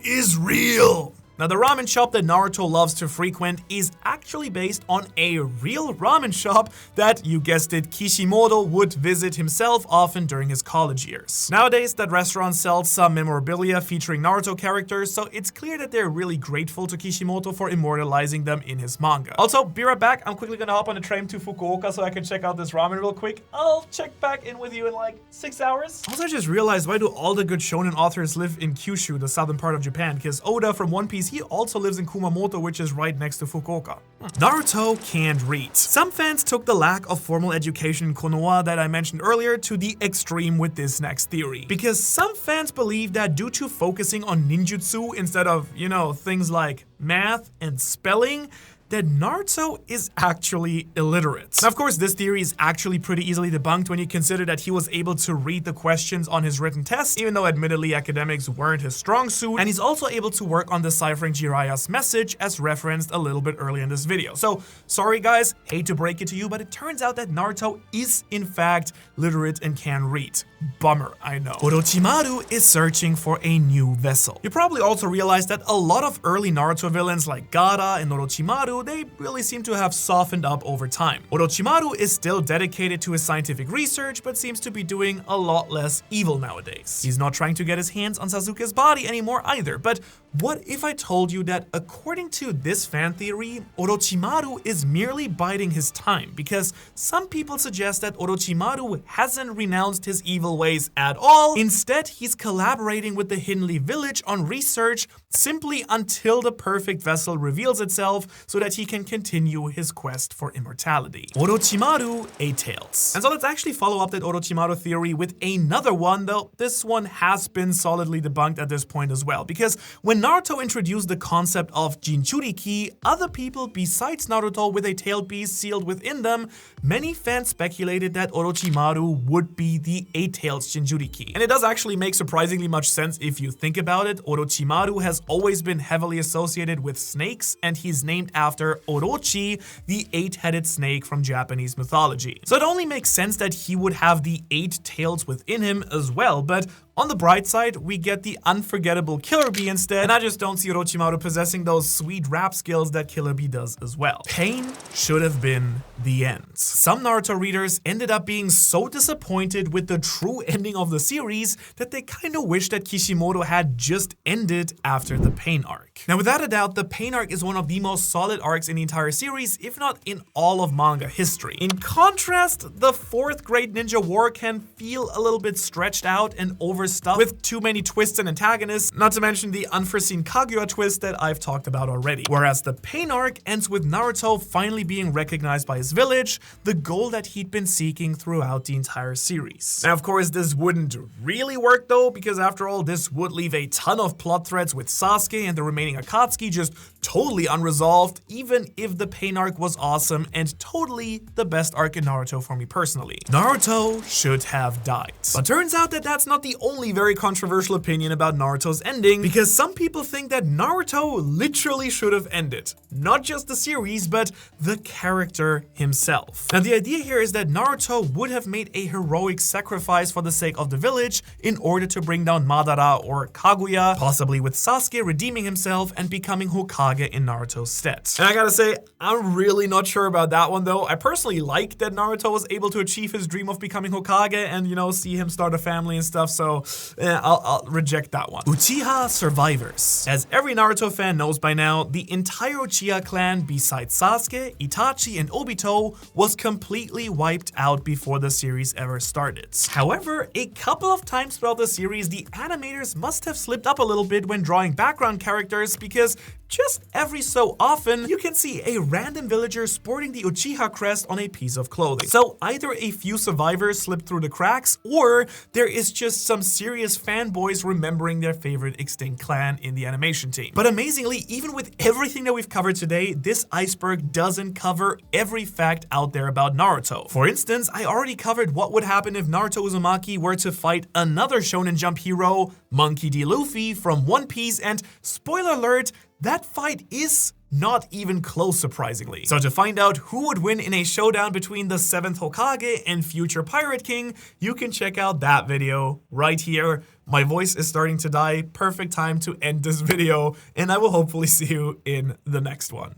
is real. Now, the ramen shop that Naruto loves to frequent is actually based on a real ramen shop that, you guessed it, Kishimoto would visit himself often during his college years. Nowadays, that restaurant sells some memorabilia featuring Naruto characters, so it's clear that they're really grateful to Kishimoto for immortalizing them in his manga. Also, be right back. I'm quickly gonna hop on a train to Fukuoka so I can check out this ramen real quick. I'll check back in with you in like 6 hours. Also, I just realized, why do all the good shonen authors live in Kyushu, the southern part of Japan? Because Oda from One Piece, he also lives in Kumamoto, which is right next to Fukuoka. Naruto can't read. Some fans took the lack of formal education in Konoha that I mentioned earlier to the extreme with this next theory. Because some fans believe that due to focusing on ninjutsu instead of, you know, things like math and spelling, that Naruto is actually illiterate. Now, of course, this theory is actually pretty easily debunked when you consider that he was able to read the questions on his written test, even though admittedly academics weren't his strong suit, and he's also able to work on deciphering Jiraiya's message as referenced a little bit earlier in this video. So, sorry guys, hate to break it to you, but it turns out that Naruto is in fact literate and can read. Bummer, I know. Orochimaru is searching for a new vessel. You probably also realized that a lot of early Naruto villains like Gaara and Orochimaru, they really seem to have softened up over time. Orochimaru is still dedicated to his scientific research, but seems to be doing a lot less evil nowadays. He's not trying to get his hands on Sasuke's body anymore either, but what if I told you that according to this fan theory, Orochimaru is merely biding his time, because some people suggest that Orochimaru hasn't renounced his evil ways at all. Instead, he's collaborating with the Hinley village on research simply until the perfect vessel reveals itself so that he can continue his quest for immortality. Orochimaru 𝗨𝗟𝗧. And so let's actually follow up that Orochimaru theory with another one, though this one has been solidly debunked at this point as well, because when Naruto introduced the concept of Jinchuriki, other people besides Naruto with a tailed beast sealed within them, many fans speculated that Orochimaru would be the 𝗨𝗟𝗧 Jinchuriki. And it does actually make surprisingly much sense if you think about it. Orochimaru has always been heavily associated with snakes, and he's named after Orochi, the 8-headed snake from Japanese mythology. So it only makes sense that he would have the 8 tails within him as well, but on the bright side, we get the unforgettable Killer Bee instead, and I just don't see Orochimaru possessing those sweet rap skills that Killer Bee does as well. Pain should have been the end. Some Naruto readers ended up being so disappointed with the true ending of the series that they kinda wish that Kishimoto had just ended after the Pain arc. Now, without a doubt, the Pain arc is one of the most solid arcs in the entire series, if not in all of manga history. In contrast, the 4th Great Ninja War can feel a little bit stretched out and overstuffed with too many twists and antagonists, not to mention the unforeseen Kaguya twist that I've talked about already. Whereas the Pain arc ends with Naruto finally being recognized by his village, the goal that he'd been seeking throughout the entire series. Now, of course, this wouldn't really work though, because after all, this would leave a ton of plot threads with Sasuke and the remaining Akatsuki just totally unresolved, even if the Pain arc was awesome and totally the best arc in Naruto for me personally. Naruto should have died. But turns out that that's not the only very controversial opinion about Naruto's ending, because some people think that Naruto literally should have ended. Not just the series, but the character himself. Now, the idea here is that Naruto would have made a heroic sacrifice for the sake of the village in order to bring down Madara or Kaguya, possibly with Sasuke redeeming himself and becoming Hokage in Naruto's stead. And I gotta say, I'm really not sure about that one though. I personally like that Naruto was able to achieve his dream of becoming Hokage and, you know, see him start a family and stuff, so I'll reject that one. Uchiha survivors. As every Naruto fan knows by now, the entire Uchiha clan besides Sasuke, Itachi, and Obito was completely wiped out before the series ever started. However, a couple of times throughout the series, the animators must have slipped up a little bit when drawing background characters, because just every so often, you can see a random villager sporting the Uchiha crest on a piece of clothing. So either a few survivors slipped through the cracks, or there is just some serious fanboys remembering their favorite extinct clan in the animation team. But amazingly, even with everything that we've covered today, this iceberg doesn't cover every fact out there about Naruto. For instance, I already covered what would happen if Naruto Uzumaki were to fight another Shonen Jump hero, Monkey D. Luffy from One Piece, and spoiler alert, that fight is not even close, surprisingly. So to find out who would win in a showdown between the 7th Hokage and future Pirate King, you can check out that video right here. My voice is starting to die. Perfect time to end this video, and I will hopefully see you in the next one.